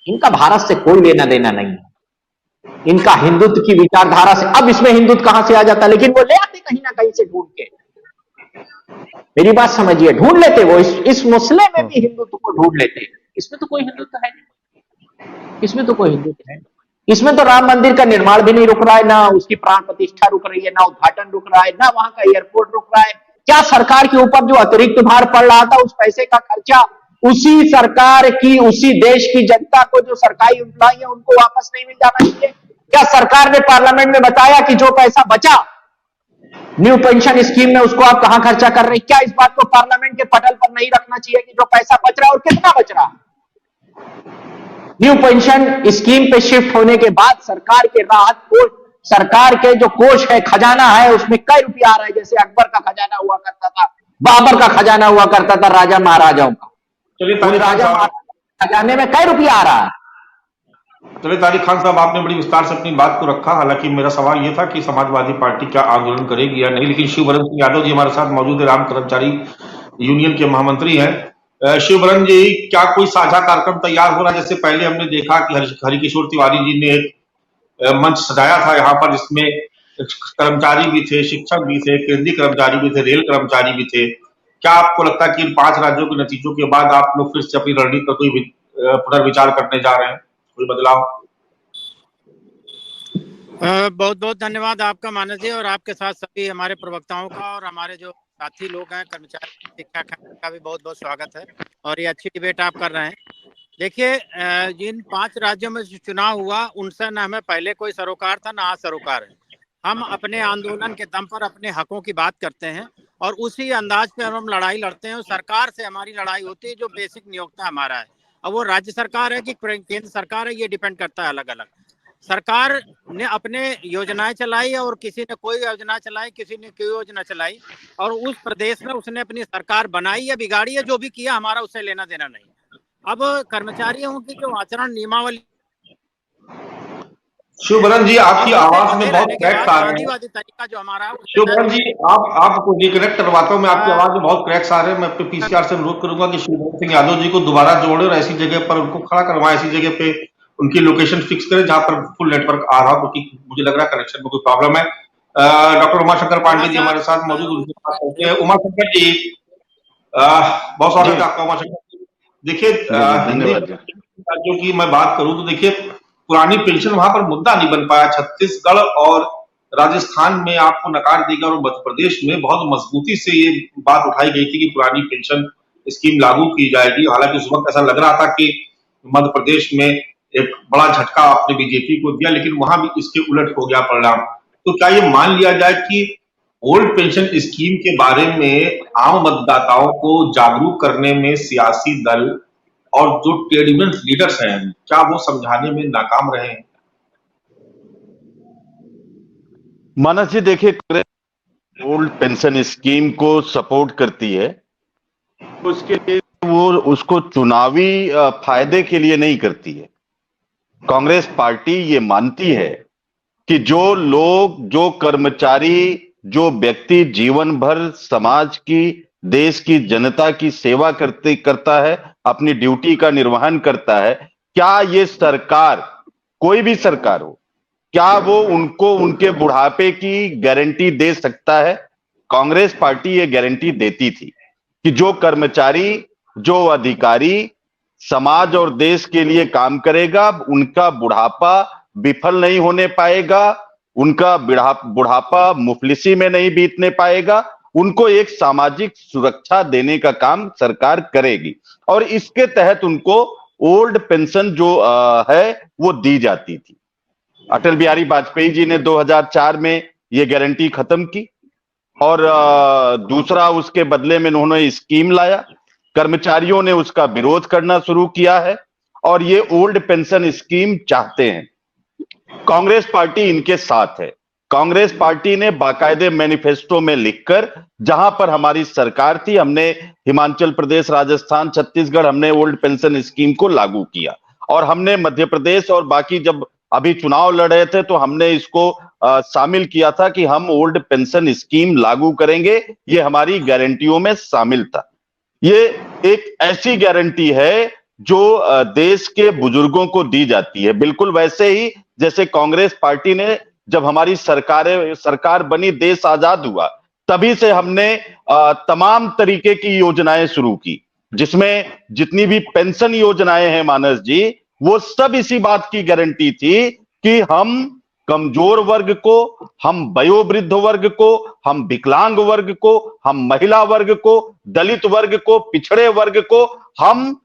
S4: इनका भारत से कोई लेना देना नहीं है, इनका हिंदुत्व की विचारधारा से। अब इसमें हिंदुत्व कहां से आ जाता, लेकिन वो ले आते कहीं ना कहीं से ढूंढ के। मेरी बात समझिए, ढूंढ लेते वो, इस मसले में भी हिंदुत्व को ढूंढ लेते। इसमें तो कोई हिंदुत्व है नहीं, इसमें तो कोई हिंदुत्व है नहीं। इसमें तो राम मंदिर का निर्माण भी नहीं रुक रहा है, ना उसकी प्राण प्रतिष्ठा रुक रही है, ना उद्घाटन रुक रहा है, ना वहां का एयरपोर्ट रुक रहा है। क्या सरकार के ऊपर जो अतिरिक्त भार पड़ रहा था उस पैसे का खर्चा उसी सरकार की, उसी देश की जनता को जो सरकारी एम्प्लॉय है उनको वापस नहीं मिल जाना चाहिए? क्या सरकार ने पार्लियामेंट में बताया कि जो पैसा बचा न्यू पेंशन स्कीम में उसको आप कहां खर्चा कर रहे हैं? क्या इस बात को पार्लियामेंट के पटल पर नहीं रखना चाहिए कि जो पैसा बच रहा है और कितना बच रहा है? न्यू पेंशन स्कीम पे शिफ्ट होने के बाद सरकार के राहत कोष, सरकार के जो कोष है, खजाना है, उसमें कई रुपया आ रहा है? जैसे अकबर का खजाना हुआ करता था, बाबर का खजाना हुआ करता था, राजा महाराजाओं का।
S1: चलिए
S4: राजा खजाने में कई रुपया आ रहा है?
S1: चलिए तारिक खान साहब, आपने बड़ी विस्तार से अपनी बात को रखा। हालांकि मेरा सवाल यह था कि समाजवादी पार्टी क्या आंदोलन करेगी या नहीं, लेकिन शिवबरन सिंह यादव जी हमारे साथ मौजूद है, राम कर्मचारी यूनियन के महामंत्री हैं। शिवबरन जी, क्या कोई साझा कार्यक्रम तैयार हो रहा है? जैसे पहले हमने देखा कि हरिकिशोर तिवारी जी ने एक मंच सजाया था यहाँ पर, जिसमें कर्मचारी भी थे, शिक्षक भी थे, केंद्रीय कर्मचारी भी थे, रेल कर्मचारी भी थे। क्या आपको लगता है कि इन 5 राज्यों के नतीजों के बाद आप लोग फिर से अपनी रणनीति पर कोई पुनर्विचार करने जा रहे हैं, कोई बदलाव?
S5: बहुत बहुत धन्यवाद आपका मानस जी, और आपके साथ सभी हमारे प्रवक्ताओं का और हमारे जो साथी लोग हैं, कर्मचारी, शिक्षक हैं, का भी बहुत बहुत स्वागत है। और ये अच्छी डिबेट आप कर रहे हैं। देखिए, जिन 5 राज्यों में चुनाव हुआ उनसे न हमें पहले कोई सरोकार था, न आज सरोकार है। हम अपने आंदोलन के दम पर अपने हकों की बात करते हैं और उसी अंदाज पे हम लड़ाई लड़ते हैं। सरकार से हमारी लड़ाई होती है जो बेसिक नियोक्ता हमारा है। अब वो राज्य सरकार है कि केंद्र सरकार है, ये डिपेंड करता है अलग अलग। सरकार ने अपने योजनाएं चलाई और किसी ने कोई योजना चलाई, किसी ने कोई योजना चलाई, और उस प्रदेश में उसने अपनी सरकार बनाई या बिगाड़ी है, जो भी किया हमारा उससे लेना देना नहीं। अब कर्मचारियों की जो आचरण नियमावली,
S1: शिवबरन जी, आपकी आवाज में बहुत क्रैक्स आ रहे हैं।
S5: तरीका जो हमारा,
S1: शिवबरन जी, आपको रिकनेक्ट करवाता हूं मैं, आपकी आवाज में बहुत क्रैक्स आ रहे हैं। मैं अपने पीसीआर से अनुरोध करूंगा कि शिवबरन सिंह यादव जी को दोबारा जोड़े और ऐसी जगह पर उनको खड़ा करवाएं, ऐसी जगह पे उनकी लोकेशन फिक्स करें जहां पर फुल नेटवर्क आ रहा हो, क्योंकि मुझे लग रहा है कनेक्शन में कोई प्रॉब्लम है। डॉक्टर उमाशंकर पांडे जी हमारे साथ मौजूद, उनके पास होते हैं। उमाशंकर जी, बहुत स्वागत है आपका उमाशंकर जी। देखिए, हिंदी राज्यों की मैं बात करूं तो देखिए, पुरानी पेंशन वहां पर मुद्दा नहीं बन पाया। छत्तीसगढ़ और राजस्थान में आपको नकार देगा, और मध्य प्रदेश में बहुत मजबूती से ये बात उठाई गई थी कि पुरानी पेंशन स्कीम लागू की जाएगी। हालांकि उस वक्त ऐसा लग रहा था कि मध्य प्रदेश में एक बड़ा झटका आपने बीजेपी को दिया, लेकिन वहां भी इसके उलट हो गया परिणाम। तो क्या ये मान लिया जाए कि ओल्ड पेंशन स्कीम के बारे में आम मतदाताओं को जागरूक करने में सियासी दल और जो ट्रेड यूनियन लीडर्स हैं, क्या वो समझाने में नाकाम रहे हैं?
S6: मानस जी, देखिए, कांग्रेस ओल्ड पेंशन स्कीम को सपोर्ट करती है, उसके लिए वो उसको चुनावी फायदे के लिए नहीं करती है। कांग्रेस पार्टी ये मानती है कि जो लोग, जो कर्मचारी, जो व्यक्ति जीवन भर समाज की, देश की जनता की सेवा करता है, अपनी ड्यूटी का निर्वहन करता है, क्या ये सरकार, कोई भी सरकार हो, क्या वो उनको उनके बुढ़ापे की गारंटी दे सकता है? कांग्रेस पार्टी ये गारंटी देती थी कि जो कर्मचारी, जो अधिकारी समाज और देश के लिए काम करेगा, उनका बुढ़ापा विफल नहीं होने पाएगा, उनका बुढ़ापा मुफलिसी में नहीं बीतने पाएगा, उनको एक सामाजिक सुरक्षा देने का काम सरकार करेगी। और इसके तहत उनको ओल्ड पेंशन जो है वो दी जाती थी। अटल बिहारी वाजपेयी जी ने 2004 में ये गारंटी खत्म की, और दूसरा उसके बदले में उन्होंने स्कीम लाया। कर्मचारियों ने उसका विरोध करना शुरू किया है, और ये ओल्ड पेंशन स्कीम चाहते हैं। कांग्रेस पार्टी इनके साथ है। कांग्रेस पार्टी ने बाकायदे मैनिफेस्टो में लिखकर, जहां पर हमारी सरकार थी, हमने हिमाचल प्रदेश, राजस्थान, छत्तीसगढ़, हमने ओल्ड पेंशन स्कीम को लागू किया। और हमने मध्य प्रदेश और बाकी जब अभी चुनाव लड़ रहे थे तो हमने इसको शामिल किया था कि हम ओल्ड पेंशन स्कीम लागू करेंगे। ये हमारी गारंटियों में शामिल था। ये एक ऐसी गारंटी है जो देश के बुजुर्गों को दी जाती है, बिल्कुल वैसे ही जैसे कांग्रेस पार्टी ने, जब हमारी सरकार बनी, देश आजाद हुआ, तभी से हमने तमाम तरीके की योजनाएं शुरू की, जिसमें जितनी भी पेंशन योजनाएं हैं मानस जी, वो सब इसी बात की गारंटी थी कि हम कमजोर वर्ग को, हम वयोवृद्ध वर्ग को, हम विकलांग वर्ग को, हम महिला वर्ग को, दलित वर्ग को, पिछड़े वर्ग को हम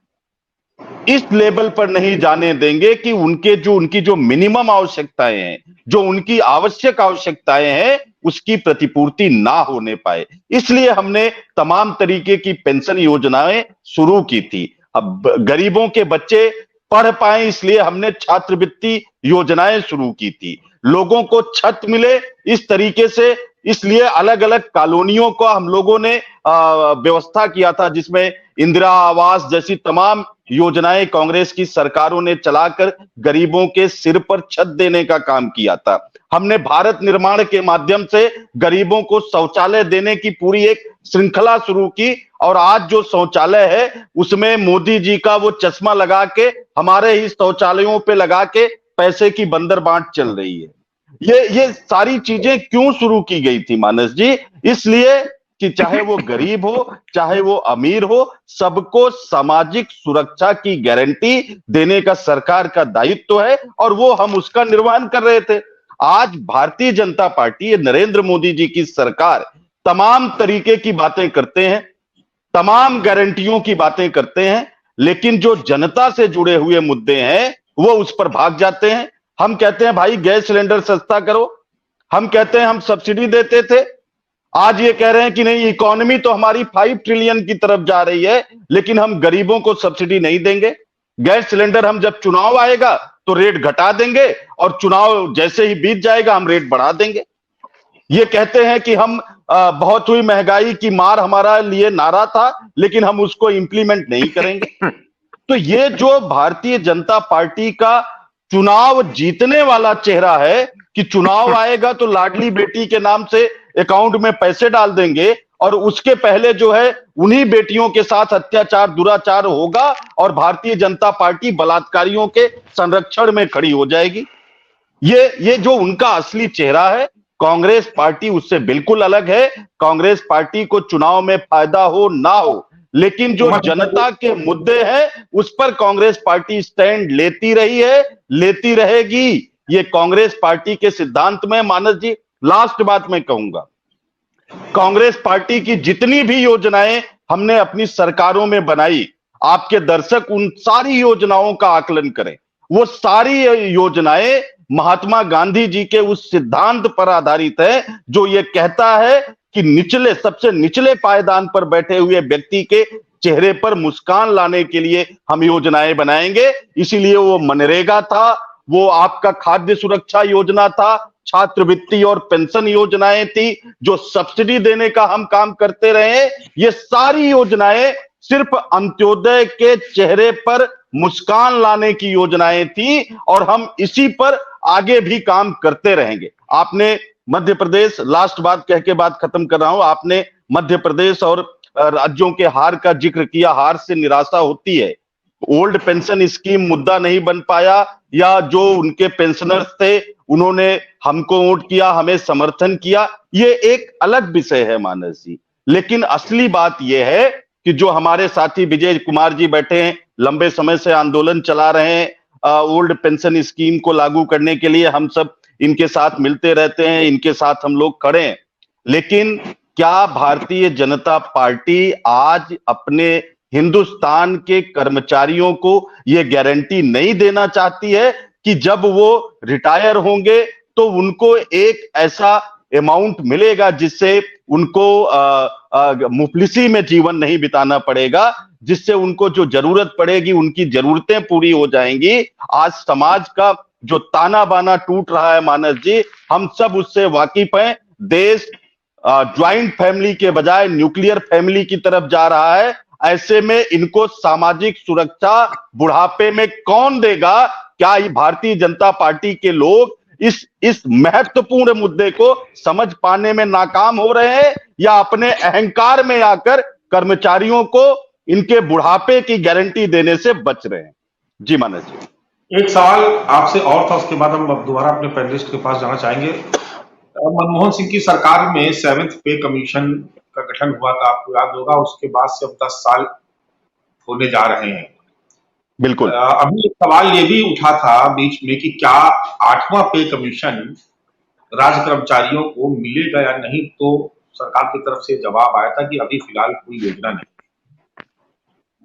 S6: इस लेवल पर नहीं जाने देंगे कि उनकी जो मिनिमम आवश्यकताएं हैं, जो उनकी आवश्यक आवश्यकताएं हैं, उसकी प्रतिपूर्ति ना होने पाए। इसलिए हमने तमाम तरीके की पेंशन योजनाएं शुरू की थी। अब गरीबों के बच्चे पढ़ पाए, इसलिए हमने छात्रवृत्ति योजनाएं शुरू की थी। लोगों को छत मिले इस तरीके से, इसलिए अलग अलग कॉलोनियों को हम लोगों ने व्यवस्था किया था, जिसमें इंदिरा आवास जैसी तमाम योजनाएं कांग्रेस की सरकारों ने चलाकर गरीबों के सिर पर छत देने का काम किया था। हमने भारत निर्माण के माध्यम से गरीबों को शौचालय देने की पूरी एक श्रृंखला शुरू की, और आज जो शौचालय है उसमें मोदी जी का वो चश्मा लगा के, हमारे ही शौचालयों पे लगा के पैसे की बंदर बांट चल रही है। ये सारी चीजें क्यों शुरू की गई थी मानस जी? इसलिए कि चाहे वो गरीब हो, चाहे वो अमीर हो, सबको सामाजिक सुरक्षा की गारंटी देने का सरकार का दायित्व है, और वो हम उसका निर्वहन कर रहे थे। आज भारतीय जनता पार्टी, नरेंद्र मोदी जी की सरकार तमाम तरीके की बातें करते हैं, तमाम गारंटियों की बातें करते हैं, लेकिन जो जनता से जुड़े हुए मुद्दे हैं वो उस पर भाग जाते हैं। हम कहते हैं भाई गैस सिलेंडर सस्ता करो, हम कहते हैं हम सब्सिडी देते थे, आज ये कह रहे हैं कि नहीं, इकोनॉमी तो हमारी 5 ट्रिलियन की तरफ जा रही है, लेकिन हम गरीबों को सब्सिडी नहीं देंगे। गैस सिलेंडर हम जब चुनाव आएगा तो रेट घटा देंगे, और चुनाव जैसे ही बीत जाएगा हम रेट बढ़ा देंगे। ये कहते हैं कि हम बहुत हुई महंगाई की मार हमारा लिए नारा था, लेकिन हम उसको इंप्लीमेंट नहीं करेंगे। तो ये जो भारतीय जनता पार्टी का चुनाव जीतने वाला चेहरा है कि चुनाव आएगा तो लाडली बेटी के नाम से अकाउंट में पैसे डाल देंगे, और उसके पहले जो है उन्हीं बेटियों के साथ अत्याचार दुराचार होगा और भारतीय जनता पार्टी बलात्कारियों के संरक्षण में खड़ी हो जाएगी। ये जो उनका असली चेहरा है, कांग्रेस पार्टी उससे बिल्कुल अलग है। कांग्रेस पार्टी को चुनाव में फायदा हो ना हो, लेकिन जो जनता के मुद्दे हैं उस पर कांग्रेस पार्टी स्टैंड लेती रही है, लेती रहेगी। ये कांग्रेस पार्टी के सिद्धांत में। मानस जी, लास्ट बात मैं कहूंगा, कांग्रेस पार्टी की जितनी भी योजनाएं हमने अपनी सरकारों में बनाई, आपके दर्शक उन सारी योजनाओं का आकलन करें। वो सारी योजनाएं महात्मा गांधी जी के उस सिद्धांत पर आधारित है जो ये कहता है कि सबसे निचले पायदान पर बैठे हुए व्यक्ति के चेहरे पर मुस्कान लाने के लिए हम योजनाएं बनाएंगे। इसीलिए वो मनरेगा था, वो आपका खाद्य सुरक्षा योजना था, छात्रवृत्ति और पेंशन योजनाएं थी, जो सब्सिडी देने का हम काम करते रहे। ये सारी योजनाएं सिर्फ अंत्योदय के चेहरे पर मुस्कान लाने की योजनाएं थी और हम इसी पर आगे भी काम करते रहेंगे। आपने मध्य प्रदेश, लास्ट बात कह के बात खत्म कर रहा हूं, आपने मध्य प्रदेश और राज्यों के हार का जिक्र किया। हार से निराशा होती है। ओल्ड पेंशन स्कीम मुद्दा नहीं बन पाया, या जो उनके पेंशनर्स थे उन्होंने हमको वोट किया, हमें समर्थन किया, ये एक अलग विषय है मानस जी। लेकिन असली बात यह है कि जो हमारे साथी विजय कुमार जी बैठे हैं, लंबे समय से आंदोलन चला रहे हैं ओल्ड पेंशन स्कीम को लागू करने के लिए, हम सब इनके साथ मिलते रहते हैं, इनके साथ हम लोग खड़े हैं। लेकिन क्या भारतीय जनता पार्टी आज अपने हिंदुस्तान के कर्मचारियों को यह गारंटी नहीं देना चाहती है कि जब वो रिटायर होंगे तो उनको एक ऐसा अमाउंट मिलेगा जिससे उनको मुफलिसी में जीवन नहीं बिताना पड़ेगा, जिससे उनको जो जरूरत पड़ेगी उनकी जरूरतें पूरी हो जाएंगी। आज समाज का जो ताना बाना टूट रहा है मानस जी, हम सब उससे वाकिफ हैं। देश ज्वाइंट फैमिली के बजाय न्यूक्लियर फैमिली की तरफ जा रहा है। ऐसे में इनको सामाजिक सुरक्षा बुढ़ापे में कौन देगा? क्या भारतीय जनता पार्टी के लोग इस महत्वपूर्ण मुद्दे को समझ पाने में नाकाम हो रहे हैं, या अपने अहंकार में आकर कर्मचारियों को इनके बुढ़ापे की गारंटी देने से बच रहे हैं? जी मानस जी,
S1: एक सवाल आपसे और था, उसके बाद हम दोबारा अपने पैनलिस्ट के पास जाना चाहेंगे। मनमोहन सिंह की सरकार में 7th पे कमीशन का गठन हुआ था, आपको याद होगा। उसके बाद से अब 10 साल होने जा रहे हैं।
S6: बिल्कुल।
S1: अभी एक सवाल ये भी उठा था बीच में कि क्या 8वां पे कमीशन राज्य कर्मचारियों को मिलेगा या नहीं, तो सरकार की तरफ से जवाब आया था कि अभी फिलहाल कोई योजना नहीं।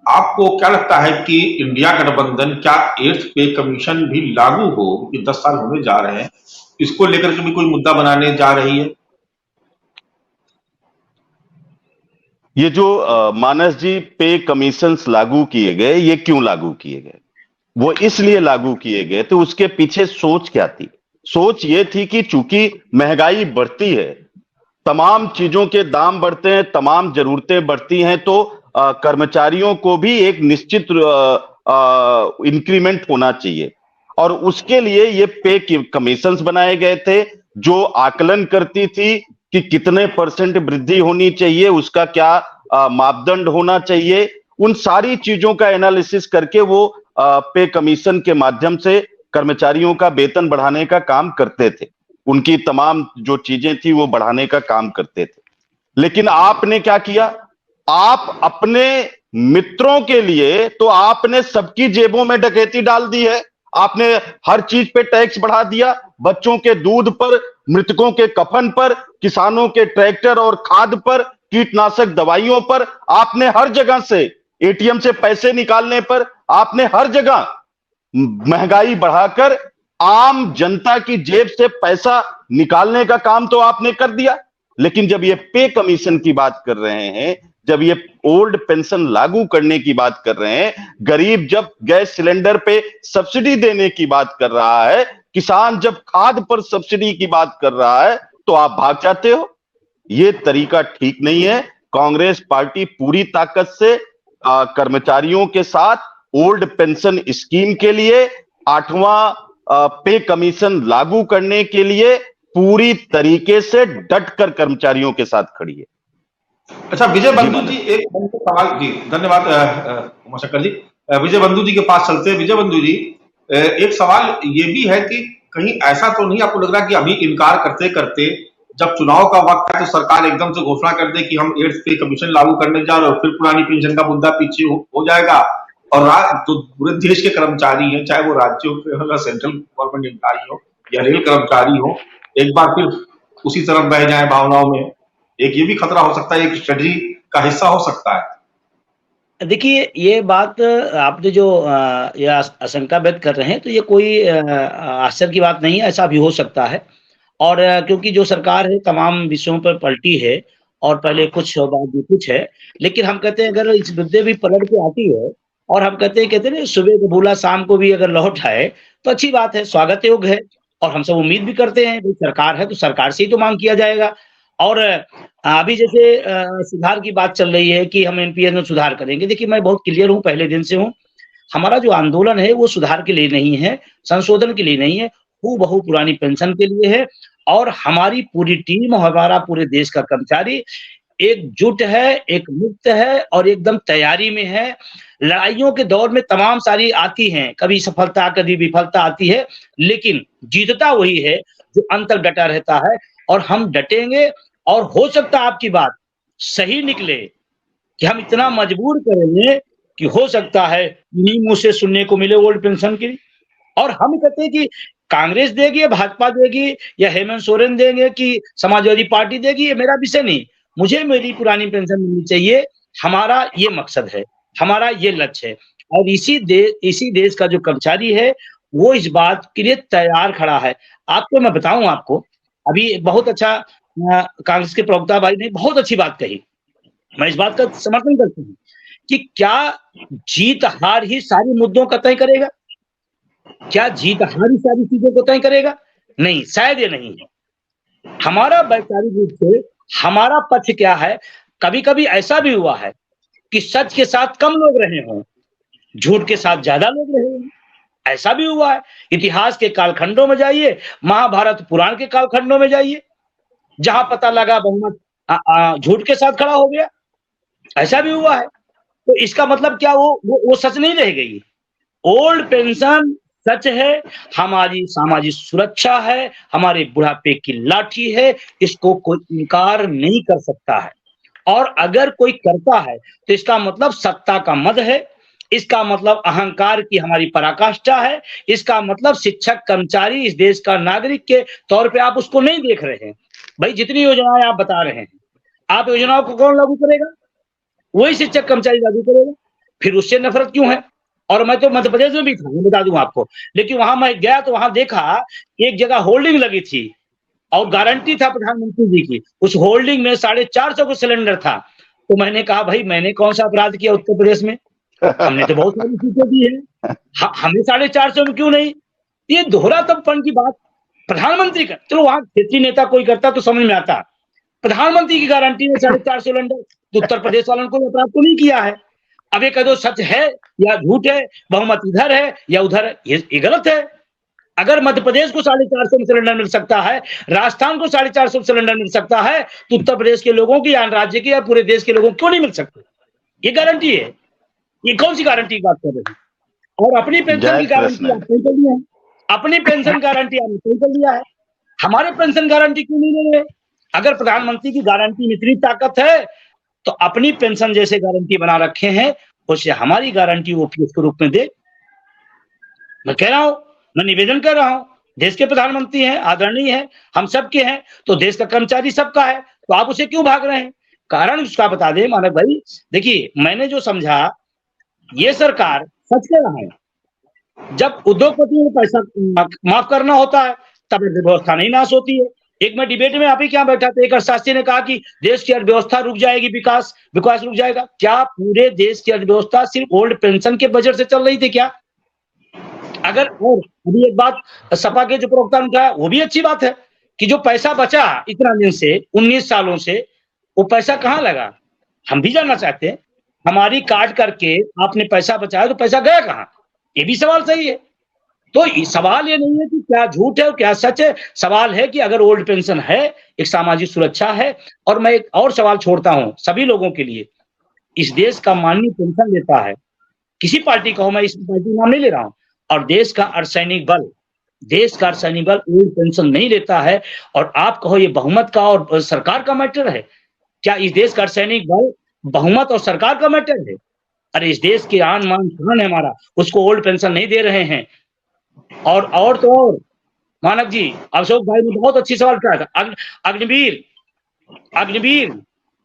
S1: आपको क्या लगता है कि इंडिया गठबंधन क्या 8th पे कमीशन भी लागू हो, कि 10 साल होने जा रहे हैं, इसको लेकर के भी कोई मुद्दा बनाने जा रही है?
S6: ये जो मानस जी पे कमीशंस लागू किए गए, ये क्यों लागू किए गए? वो इसलिए लागू किए गए तो उसके पीछे सोच क्या थी? सोच ये थी कि चूंकि महंगाई बढ़ती है, तमाम चीजों के दाम बढ़ते हैं, तमाम जरूरतें बढ़ती हैं, तो कर्मचारियों को भी एक निश्चित इंक्रीमेंट होना चाहिए। और उसके लिए ये पे कमीशंस बनाए गए थे, जो आकलन करती थी कि कितने % वृद्धि होनी चाहिए, उसका क्या मापदंड होना चाहिए। उन सारी चीजों का एनालिसिस करके वो पे कमीशन के माध्यम से कर्मचारियों का वेतन बढ़ाने का काम करते थे। उनकी तमाम जो चीजें थी वो बढ़ाने का काम करते थे। लेकिन आपने क्या किया? आप अपने मित्रों के लिए तो आपने सबकी जेबों में डकैती डाल दी है। आपने हर चीज पे टैक्स बढ़ा दिया, बच्चों के दूध पर, मृतकों के कफन पर, किसानों के ट्रैक्टर और खाद पर, कीटनाशक दवाइयों पर, आपने हर जगह से एटीएम से पैसे निकालने पर, आपने हर जगह महंगाई बढ़ाकर आम जनता की जेब से पैसा निकालने का काम तो आपने कर दिया। लेकिन जब ये पे कमीशन की बात कर रहे हैं, जब ये ओल्ड पेंशन लागू करने की बात कर रहे हैं, गरीब जब गैस सिलेंडर पे सब्सिडी देने की बात कर रहा है, किसान जब खाद पर सब्सिडी की बात कर रहा है, तो आप भाग जाते हो। ये तरीका ठीक नहीं है। कांग्रेस पार्टी पूरी ताकत से कर्मचारियों के साथ ओल्ड पेंशन स्कीम के लिए, 8वां पे कमीशन लागू करने के लिए पूरी तरीके से डटकर कर्मचारियों के साथ खड़ी है।
S1: अच्छा, विजय
S6: जी
S1: बंधु
S6: मानस
S1: जी, एक सवाल जी, धन्यवाद उमाशंकर जी। विजय बंधु जी के पास चलते हैं। विजय बंधु जी, एक सवाल ये भी है कि कहीं ऐसा तो नहीं आपको लग रहा कि अभी इनकार करते करते जब चुनाव का वक्त है तो सरकार एकदम से घोषणा कर दे कि हम एड्स पे कमीशन लागू करने जा रहे हैं और फिर पुरानी पेंशन का मुद्दा पीछे हो जाएगा, और जो पूरे देश के कर्मचारी हैं, चाहे वो राज्यों के हो या सेंट्रल गवर्नमेंट एम्प्लॉई हो या रेल कर्मचारी हो, एक बार फिर उसी तरफ बह जाए भावनाओं में। एक ये भी खतरा हो सकता है, एक स्ट्रेटजी का हिस्सा हो सकता है।
S2: देखिए, ये बात आपने जो ये आशंका व्यक्त कर रहे हैं, तो ये कोई आश्चर्य की बात नहीं है, ऐसा भी हो सकता है। और क्योंकि जो सरकार है तमाम विषयों पर पलटी है और पहले कुछ और बाद में कुछ है, लेकिन हम कहते हैं अगर इस मुद्दे भी पलट के आती है और हम कहते हैं ना सुबह को भूला शाम को भी अगर लौट आए, तो अच्छी बात है, स्वागत योग्य है। और हम सब उम्मीद भी करते हैं, भाई सरकार है तो सरकार से ही तो मांग किया जाएगा। और अभी जैसे सुधार की बात चल रही है कि हम एनपीएस में सुधार करेंगे। देखिए, मैं बहुत क्लियर हूँ, पहले दिन से हूँ। हमारा जो आंदोलन है वो सुधार के लिए नहीं है, संशोधन के लिए नहीं है, हूबहू पुरानी पेंशन के लिए है। और हमारी पूरी टीम, हमारा पूरे देश का कर्मचारी एकजुट है, एकमुक्त है और एकदम तैयारी में है। लड़ाइयों के दौर में तमाम सारी आती हैं, कभी सफलता, कभी विफलता आती है, लेकिन जीतता वही है जो अंत तक डटा रहता है। और हम डटेंगे और हो सकता है आपकी बात सही निकले कि हम इतना मजबूर करेंगे कि हो सकता है इन्हीं मुँह से सुनने को मिले ओल्ड पेंशन की। और हम कहते हैं कि कांग्रेस देगी या भाजपा देगी या हेमंत सोरेन देंगे कि समाजवादी पार्टी देगी, ये मेरा विषय नहीं। मुझे मेरी पुरानी पेंशन मिलनी चाहिए, हमारा ये मकसद है, हमारा ये लक्ष्य है। और इसी देश का जो कर्मचारी है वो इस बात के लिए तैयार खड़ा है। आपको मैं बताऊं, आपको अभी बहुत अच्छा कांग्रेस के प्रवक्ता भाई ने बहुत अच्छी बात कही, मैं इस बात का समर्थन करता हूँ कि क्या जीत हार ही सारे मुद्दों का तय करेगा? क्या जीत हार ही सारी चीजों को तय करेगा? नहीं, शायद ये नहीं है। हमारा वैचारिक रूप से हमारा पक्ष क्या है, कभी-कभी ऐसा भी हुआ है कि सच के साथ कम लोग रहे हों, झूठ के साथ ज्यादा लोग रहे हों, ऐसा भी हुआ है। इतिहास के कालखंडों में जाइए, महाभारत पुराण के कालखंडों में जाइए, जहां पता लगा बहुमत झूठ के साथ खड़ा हो गया, ऐसा भी हुआ है। तो इसका मतलब क्या वो सच नहीं रह गई। ओल्ड पेंशन सच है, हमारी सामाजिक सुरक्षा है, हमारे बुढ़ापे की लाठी है, इसको कोई इनकार नहीं कर सकता है। और अगर कोई करता है तो इसका मतलब सत्ता का मद है, इसका मतलब अहंकार की हमारी पराकाष्ठा है, इसका मतलब शिक्षक, कर्मचारी, इस देश का नागरिक के तौर पे आप उसको नहीं देख रहे हैं। भाई जितनी योजनाएं आप बता रहे हैं, आप योजनाओं को कौन लागू करेगा? वही शिक्षक कर्मचारी लागू करेगा। फिर उससे नफरत क्यों है? और मैं तो मध्य प्रदेश में भी था, मैं बता दूं आपको, लेकिन वहां मैं गया तो वहां देखा एक जगह होल्डिंग लगी थी और गारंटी था प्रधानमंत्री जी की, उस होल्डिंग में 450 को सिलेंडर था। तो मैंने कहा भाई मैंने कौन सा अपराध किया उत्तर प्रदेश में? हमने तो बहुत सारी सीटें दी है, हमें 450 में क्यों नहीं? ये दोहरापन की बात प्रधानमंत्री का, चलो वहां क्षेत्रीय नेता कोई करता तो समझ में आता, प्रधानमंत्री की गारंटी में 450 सिलेंडर, तो उत्तर प्रदेश वालों को अपराध तो नहीं किया है। अब ये कह दो सच है या झूठ है, बहुमत इधर है या उधर है, ये गलत है। अगर मध्य प्रदेश को 450 सिलेंडर मिल सकता है, राजस्थान को 450 सिलेंडर मिल सकता है, तो उत्तर प्रदेश के लोगों की या राज्य की या पूरे देश के लोगों को क्यों नहीं मिल सकते? ये गारंटी है। ये कौन सी गारंटी की बात कर रहे हैं? और अपनी पेंशन की गारंटी आपने कर दिया है, अपनी पेंशन गारंटी आपने कर दिया है, हमारे पेंशन गारंटी क्यों नहीं ले रहे? अगर प्रधानमंत्री की गारंटी में इतनी ताकत है तो अपनी पेंशन जैसे गारंटी बना रखे हैं, उससे हमारी गारंटी ओपीएस के रूप में दे। मैं कह रहा हूं, मैं निवेदन कर रहा हूं, देश के प्रधानमंत्री हैं, आदरणीय हैं, हम सबके हैं, तो देश का कर्मचारी सबका है, तो आप उसे क्यों भाग रहे हैं? कारण उसका बता दें मानक भाई। देखिए, मैंने जो समझा, ये सरकार सच कह रहा है, जब उद्योगपतियों को पैसा माफ करना होता है तब व्यवस्था नहीं नाश होती है। एक मैं डिबेट में आप ही क्या बैठा था, एक अर्थशास्त्री ने कहा कि देश की अर्थव्यवस्था रुक जाएगी, विकास रुक जाएगा। क्या पूरे देश की अर्थव्यवस्था सिर्फ ओल्ड पेंशन के बजट से चल रही थी क्या? अगर, और अभी एक बात सपा के जो प्रवक्ता ने कहा, वो भी अच्छी बात है कि जो पैसा बचा इतना दिन से 19 सालों से, वो पैसा कहाँ लगा? हम भी जानना चाहते हैं। हमारी काट करके आपने पैसा बचाया तो पैसा गया कहाँ? ये भी सवाल सही है। तो सवाल ये नहीं है कि क्या झूठ है और क्या सच है, सवाल है कि अगर ओल्ड पेंशन है, एक सामाजिक सुरक्षा है। और मैं एक और सवाल छोड़ता हूं सभी लोगों के लिए, इस देश का माननीय पेंशन लेता है, किसी पार्टी का हो, मैं इस पार्टी का नाम नहीं ले रहा हूं, और देश का अर्धसैनिक बल ओल्ड पेंशन नहीं लेता है, और आप कहो ये बहुमत का और सरकार का मैटर है? क्या इस देश का अर्धसैनिक बल बहुमत और सरकार का मैटर है? अरे इस देश की आन मान शान है हमारा, उसको ओल्ड पेंशन नहीं दे रहे हैं। और तो और मानव जी, अशोक भाई ने बहुत अच्छी सवाल किया था। अग्निवीर,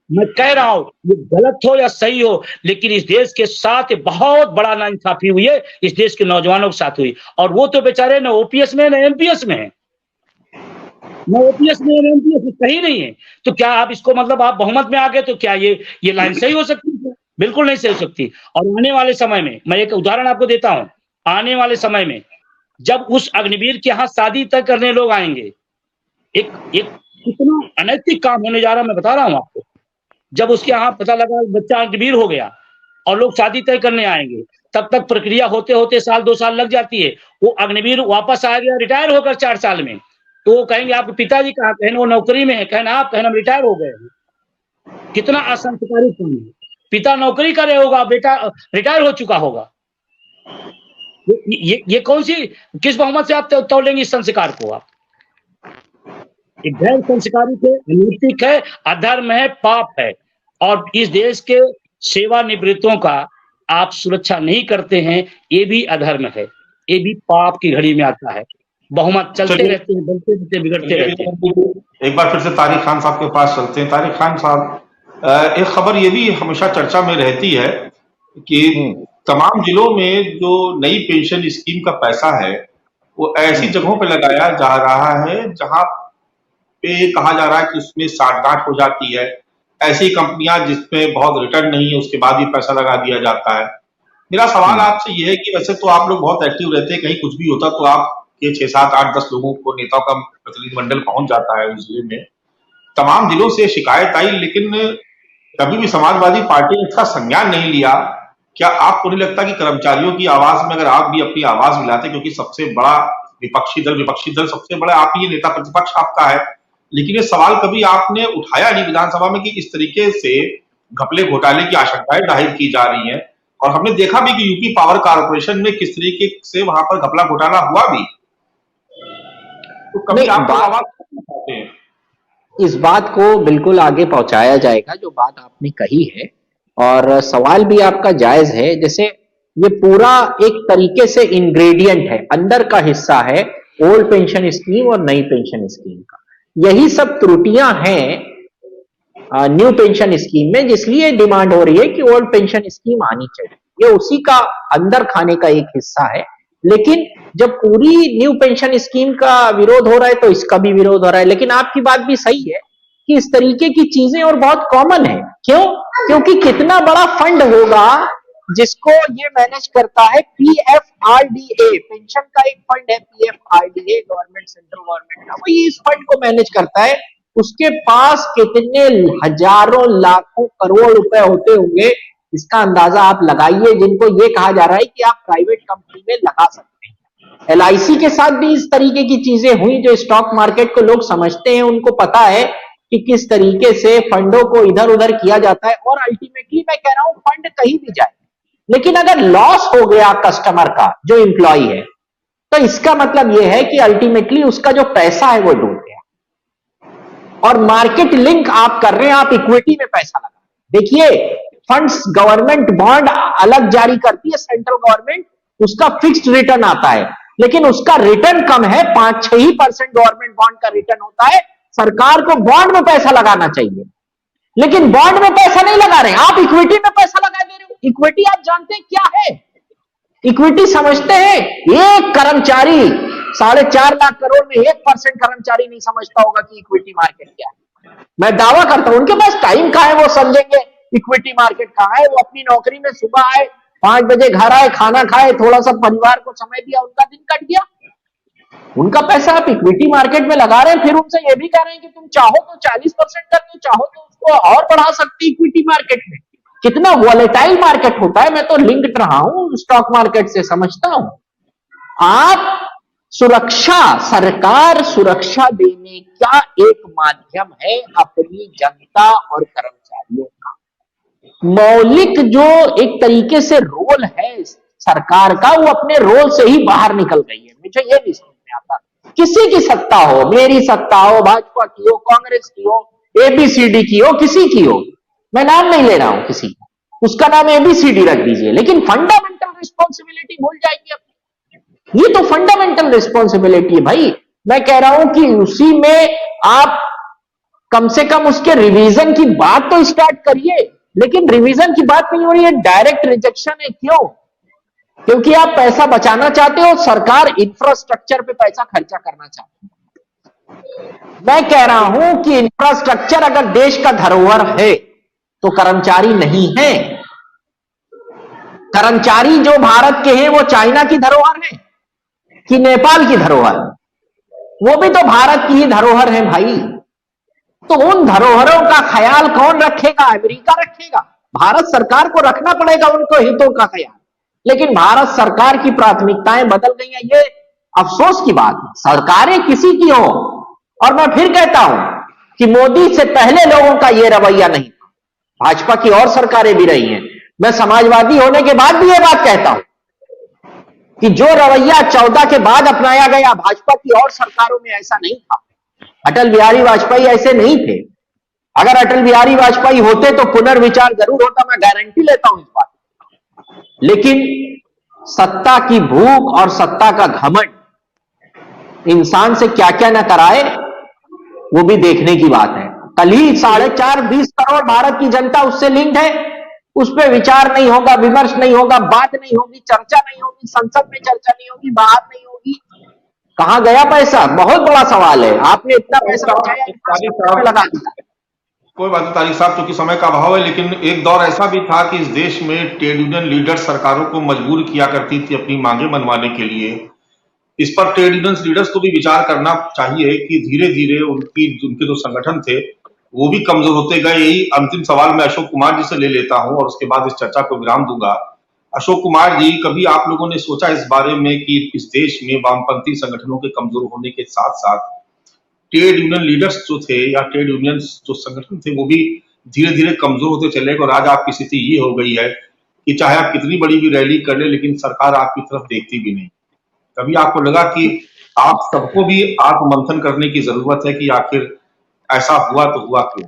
S2: मैं कह रहा हूं ये गलत हो या सही हो, लेकिन इस देश के साथ बहुत बड़ा नाइंसाफी हुई है, इस देश के नौजवानों के साथ हुई, और वो तो बेचारे न ओपीएस में न एमपीएस में है, सही नहीं है। तो क्या आप इसको मतलब आप बहुमत में आ गए तो क्या ये लाइन सही हो सकती है? बिल्कुल नहीं सही हो सकती। और आने वाले समय में मैं एक उदाहरण आपको देता हूं, आने वाले समय में जब उस अग्निवीर के यहाँ शादी तय करने लोग आएंगे, एक कितना अनैतिक काम होने जा रहा है मैं बता रहा हूं आपको। जब उसके यहाँ पता लगा बच्चा अग्निवीर हो गया और लोग शादी तय करने आएंगे, तब तक प्रक्रिया होते होते साल 2 साल लग जाती है। वो अग्निवीर वापस आ गया रिटायर होकर 4 साल में, तो वो कहेंगे आपके पिताजी कहाँ? कहना वो नौकरी में है, कहना आप, कहना हम रिटायर हो गए हैं। कितना असंस्कारी काम है। पिता नौकरी करे होगा, बेटा रिटायर हो चुका होगा। ये कौन सी, किस बहुमत से आप तोलेंगे इस संस्कार को? आप एक गैर संस्कारी थे, अनैतिक है, अधर्म है, पाप है, और इस देश के सेवानिवृत्तों का आप सुरक्षा नहीं करते हैं, ये भी अधर्म है, ये भी पाप की घड़ी में आता है। बहुमत चलते रहते हैं, बनते रहते हैं, बिगड़ते रहते हैं।
S1: एक बार फिर से तारिक खान साहब के पास चलते हैं। तारिक खान साहब, एक खबर ये भी हमेशा चर्चा में रहती है कि तमाम जिलों में जो नई पेंशन स्कीम का पैसा है वो ऐसी जगहों पे लगाया जा रहा है जहां पे कहा जा रहा है कि उसमें साठगांठ हो जाती है। ऐसी कंपनियां जिसमें बहुत रिटर्न नहीं है उसके बाद भी पैसा लगा दिया जाता है। मेरा सवाल आपसे ये है कि वैसे तो आप लोग बहुत एक्टिव रहते हैं, कहीं कुछ भी होता तो आपके 6, 7, 8, 10 लोगों को, नेताओं का प्रतिनिधिमंडल पहुंच जाता है उस जिले में। तमाम जिलों से शिकायत आई, लेकिन कभी भी समाजवादी पार्टी ने इसका संज्ञान नहीं लिया। क्या आपको नहीं लगता कि कर्मचारियों की आवाज में अगर आप भी अपनी आवाज मिलाते, क्योंकि सबसे बड़ा विपक्षी दल सबसे बड़ा आप ही, नेता प्रतिपक्ष आपका है, लेकिन ये सवाल कभी आपने उठाया नहीं विधानसभा में कि इस तरीके से घपले घोटाले की आशंकाएं जाहिर की जा रही हैं? और हमने देखा भी कि यूपी पावर कारपोरेशन में किस तरीके से वहां पर घपला घोटाला हुआ भी। तो कभी आप आवाज उठाते हैं?
S4: इस बात को बिल्कुल आगे पहुंचाया जाएगा जो बात आपने कही है, और सवाल भी आपका जायज है। जैसे ये पूरा एक तरीके से इंग्रेडिएंट है, अंदर का हिस्सा है ओल्ड पेंशन स्कीम और नई पेंशन स्कीम का। यही सब त्रुटियां हैं न्यू पेंशन स्कीम में, जिसलिए डिमांड हो रही है कि ओल्ड पेंशन स्कीम आनी चाहिए। ये उसी का अंदर खाने का एक हिस्सा है। लेकिन जब पूरी न्यू पेंशन स्कीम का विरोध हो रहा है तो इसका भी विरोध हो रहा है। लेकिन आपकी बात भी सही है कि इस तरीके की चीजें और बहुत कॉमन है। क्यों? क्योंकि कितना बड़ा फंड होगा जिसको ये मैनेज करता है पीएफआरडीए, पेंशन का एक फंड है पीएफआरडीए, गवर्नमेंट, सेंट्रल गवर्नमेंट का, वही इस फंड को मैनेज करता है। उसके पास कितने हजारों लाखों करोड़ रुपए होते होंगे, इसका अंदाजा आप लगाइए, जिनको ये कहा जा रहा है कि आप प्राइवेट कंपनी में लगा सकते हैं। एलआईसी के साथ भी इस तरीके की चीजें हुई। जो स्टॉक मार्केट को लोग समझते हैं उनको पता है कि किस तरीके से फंडों को इधर उधर किया जाता है। और अल्टीमेटली मैं कह रहा हूं, फंड कहीं भी जाए, लेकिन अगर लॉस हो गया कस्टमर का, जो एम्प्लॉय है, तो इसका मतलब यह है कि अल्टीमेटली उसका जो पैसा है वो डूब गया। और मार्केट लिंक आप कर रहे हैं, आप इक्विटी में पैसा लगा। देखिए, फंड्स, गवर्नमेंट बॉन्ड अलग जारी करती है सेंट्रल गवर्नमेंट, उसका फिक्स्ड रिटर्न आता है, लेकिन उसका रिटर्न कम है, 5-6% गवर्नमेंट बॉन्ड का रिटर्न होता है। सरकार को बॉन्ड में पैसा लगाना चाहिए, लेकिन बॉन्ड में पैसा नहीं लगा रहे हैं, आप इक्विटी में पैसा लगा दे रहे हो। इक्विटी आप जानते हैं क्या है? इक्विटी समझते हैं? एक कर्मचारी 4.5 लाख करोड़ में 1% कर्मचारी नहीं समझता होगा कि इक्विटी मार्केट क्या है। मैं दावा करता हूं उनके पास टाइम कहां है, वो समझेंगे इक्विटी मार्केट कहां है। वो अपनी नौकरी में सुबह आए, 5 बजे घर आए, खाना खाए, थोड़ा सा परिवार को समय दिया, उनका दिन कट गया। उनका पैसा आप इक्विटी मार्केट में लगा रहे हैं, फिर उनसे ये भी कह रहे हैं कि तुम चाहो तो 40% कर दो, चाहो तो उसको और बढ़ा सकते इक्विटी मार्केट में। कितना वॉलेटाइल मार्केट होता है। मैं तो लिंक्ड रहा हूं स्टॉक मार्केट से, समझता हूं। आप सुरक्षा, सरकार सुरक्षा देने का एक माध्यम है अपनी जनता और कर्मचारियों का। मौलिक जो एक तरीके से रोल है सरकार का, वो अपने रोल से ही बाहर निकल गई है। मुझे ये नहीं समझ में आता, किसी की सत्ता हो, मेरी सत्ता हो, भाजपा की हो, कांग्रेस की हो, एबीसीडी की हो, किसी की हो, मैं नाम नहीं ले रहा हूं किसी का, उसका नाम एबीसीडी रख दीजिए, लेकिन फंडामेंटल रिस्पॉन्सिबिलिटी भूल जाएंगे अपनी। ये तो फंडामेंटल रिस्पॉन्सिबिलिटी है भाई। मैं कह रहा हूं कि उसी में आप कम से कम उसके रिवीजन की बात तो स्टार्ट करिए, लेकिन रिवीजन की बात नहीं हो रही है, डायरेक्ट रिजेक्शन है। क्यों? क्योंकि आप पैसा बचाना चाहते हो, सरकार इंफ्रास्ट्रक्चर पे पैसा खर्चा करना चाहती है। मैं कह रहा हूं कि इंफ्रास्ट्रक्चर अगर देश का धरोहर है तो कर्मचारी नहीं है। कर्मचारी जो भारत के हैं वो चाइना की धरोहर है कि नेपाल की धरोहर? वो भी तो भारत की ही धरोहर है भाई। तो उन धरोहरों का ख्याल कौन रखेगा? अमेरिका रखेगा। भारत सरकार को रखना पड़ेगा उनको हितों का ख्याल, लेकिन भारत सरकार की प्राथमिकताएं बदल गई हैं। ये अफसोस की बात है। सरकारें किसी की हो, और मैं फिर कहता हूं कि मोदी से पहले लोगों का यह रवैया नहीं था। भाजपा की और सरकारें भी रही हैं। मैं समाजवादी होने के बाद भी यह बात कहता हूं कि जो रवैया 14 के बाद अपनाया गया, भाजपा की और सरकारों में ऐसा नहीं था। अटल बिहारी वाजपेयी ऐसे नहीं थे। अगर अटल बिहारी वाजपेयी होते तो पुनर्विचार जरूर होता, मैं गारंटी लेता हूं इस बात। लेकिन सत्ता की भूख और सत्ता का घमंड इंसान से क्या क्या न कराए, वो भी देखने की बात है। कल ही 4.5 करोड़ भारत की जनता उससे लिंक्ड है। उस पर विचार नहीं होगा, विमर्श नहीं होगा, बात नहीं होगी, चर्चा नहीं होगी, संसद में चर्चा नहीं होगी, बाहर नहीं होगी। कहां गया पैसा? बहुत बड़ा सवाल है। आपने इतना पैसा बचाया, लगा दिया।
S1: कोई बात नहीं तारिक साहब, क्योंकि समय का अभाव है, लेकिन एक दौर ऐसा भी था कि इस देश में ट्रेड यूनियन लीडर सरकारों को मजबूर किया करती थी अपनी मांगे मनवाने के लिए। इस पर ट्रेड यूनियन लीडर्स को भी विचार करना चाहिए कि धीरे धीरे उनके जो संगठन थे वो भी कमजोर होते गए। यही अंतिम सवाल मैं अशोक कुमार जी से ले लेता हूं और उसके बाद इस चर्चा को विराम दूंगा। अशोक कुमार जी, कभी आप लोगों ने सोचा इस बारे में कि इस देश में वामपंथी संगठनों के कमजोर होने के साथ साथ ट्रेड यूनियन लीडर्स जो थे या ट्रेड यूनियन जो संगठन थे वो भी धीरे धीरे कमजोर होते चले गए, और आज आपकी स्थिति ये हो गई है कि चाहे आप कितनी बड़ी भी रैली कर ले, लेकिन सरकार आपकी तरफ देखती भी नहीं। कभी आपको लगा कि आप सबको भी आत्ममंथन करने की जरूरत है कि आखिर ऐसा हुआ तो हुआ क्यों?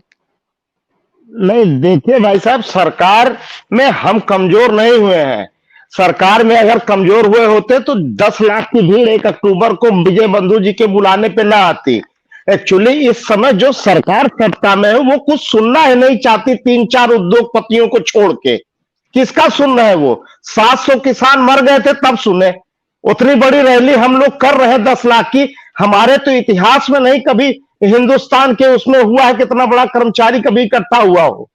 S3: नहीं, देखिए भाई साहब, सरकार में हम कमजोर नहीं हुए हैं। सरकार में अगर कमजोर हुए होते तो 10 लाख की भीड़ 1 अक्टूबर को विजय बंधु जी के बुलाने पे ना आती। एक्चुअली इस समय जो सरकार सत्ता में है वो कुछ सुनना ही नहीं चाहती 3-4 उद्योगपतियों को छोड़ के। किसका सुन रहे हैं वो? 700 किसान मर गए थे तब सुने। उतनी बड़ी रैली हम लोग कर रहे हैं 10 लाख की। हमारे तो इतिहास में नहीं कभी हिंदुस्तान के उसमें हुआ है कितना बड़ा कर्मचारी कभी इकट्ठा हुआ हो।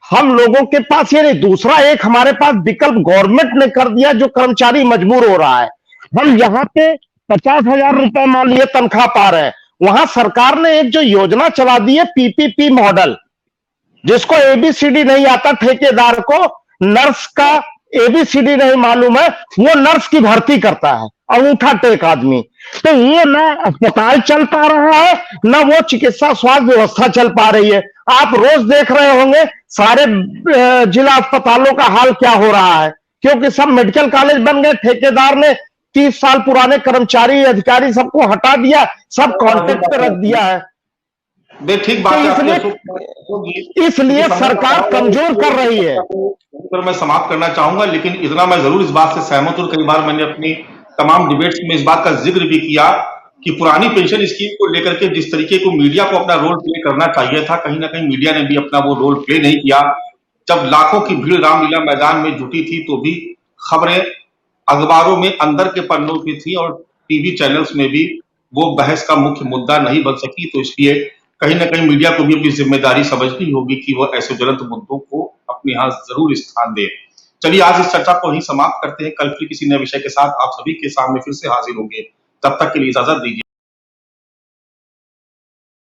S3: हम लोगों के पास ये नहीं, दूसरा एक हमारे पास विकल्प गवर्नमेंट ने कर दिया जो कर्मचारी मजबूर हो रहा है। हम यहाँ पे 50,000 रुपए मान लिए तनख्वाह पा रहे हैं, वहां सरकार ने एक जो योजना चला दी है पीपीपी मॉडल, जिसको एबीसीडी नहीं आता, ठेकेदार को नर्स का एबीसीडी नहीं मालूम है, वो नर्स की भर्ती करता है, अंगूठा टेक आदमी। तो ये ना अस्पताल चल पा रहा है, ना वो चिकित्सा स्वास्थ्य व्यवस्था चल पा रही है। आप रोज देख रहे होंगे सारे जिला अस्पतालों का हाल क्या हो रहा है, क्योंकि सब मेडिकल कॉलेज बन गए। ठेकेदार ने 30 साल पुराने कर्मचारी अधिकारी सबको हटा दिया, सब कॉन्ट्रैक्ट पे रख दिया है।
S1: ठीक बात है।
S3: इसलिए सरकार कमजोर कर रही है।
S1: पर मैं समाप्त करना चाहूंगा, लेकिन इतना मैं जरूर इस बात से सहमत हूं। कई बार मैंने अपनी तमाम डिबेट्स में इस बात का जिक्र भी किया कि पुरानी पेंशन स्कीम को लेकर के जिस तरीके को मीडिया को अपना रोल प्ले करना चाहिए था, कहीं ना कहीं मीडिया ने भी अपना वो रोल प्ले नहीं किया। जब लाखों की भीड़ रामलीला मैदान में जुटी थी तो भी खबरें अखबारों में अंदर के पन्नों की थी और टीवी चैनल्स में भी वो बहस का मुख्य मुद्दा नहीं बन सकी। तो इसलिए कहीं ना कहीं मीडिया को भी अपनी जिम्मेदारी समझनी होगी कि वो ऐसे ज्वलंत मुद्दों को अपने यहाँ जरूर स्थान दे। चलिए आज इस चर्चा को ही समाप्त करते हैं। कल फिर किसी नए विषय के साथ आप सभी के सामने फिर से हाजिर होंगे। तब तक के लिए इजाजत दीजिए।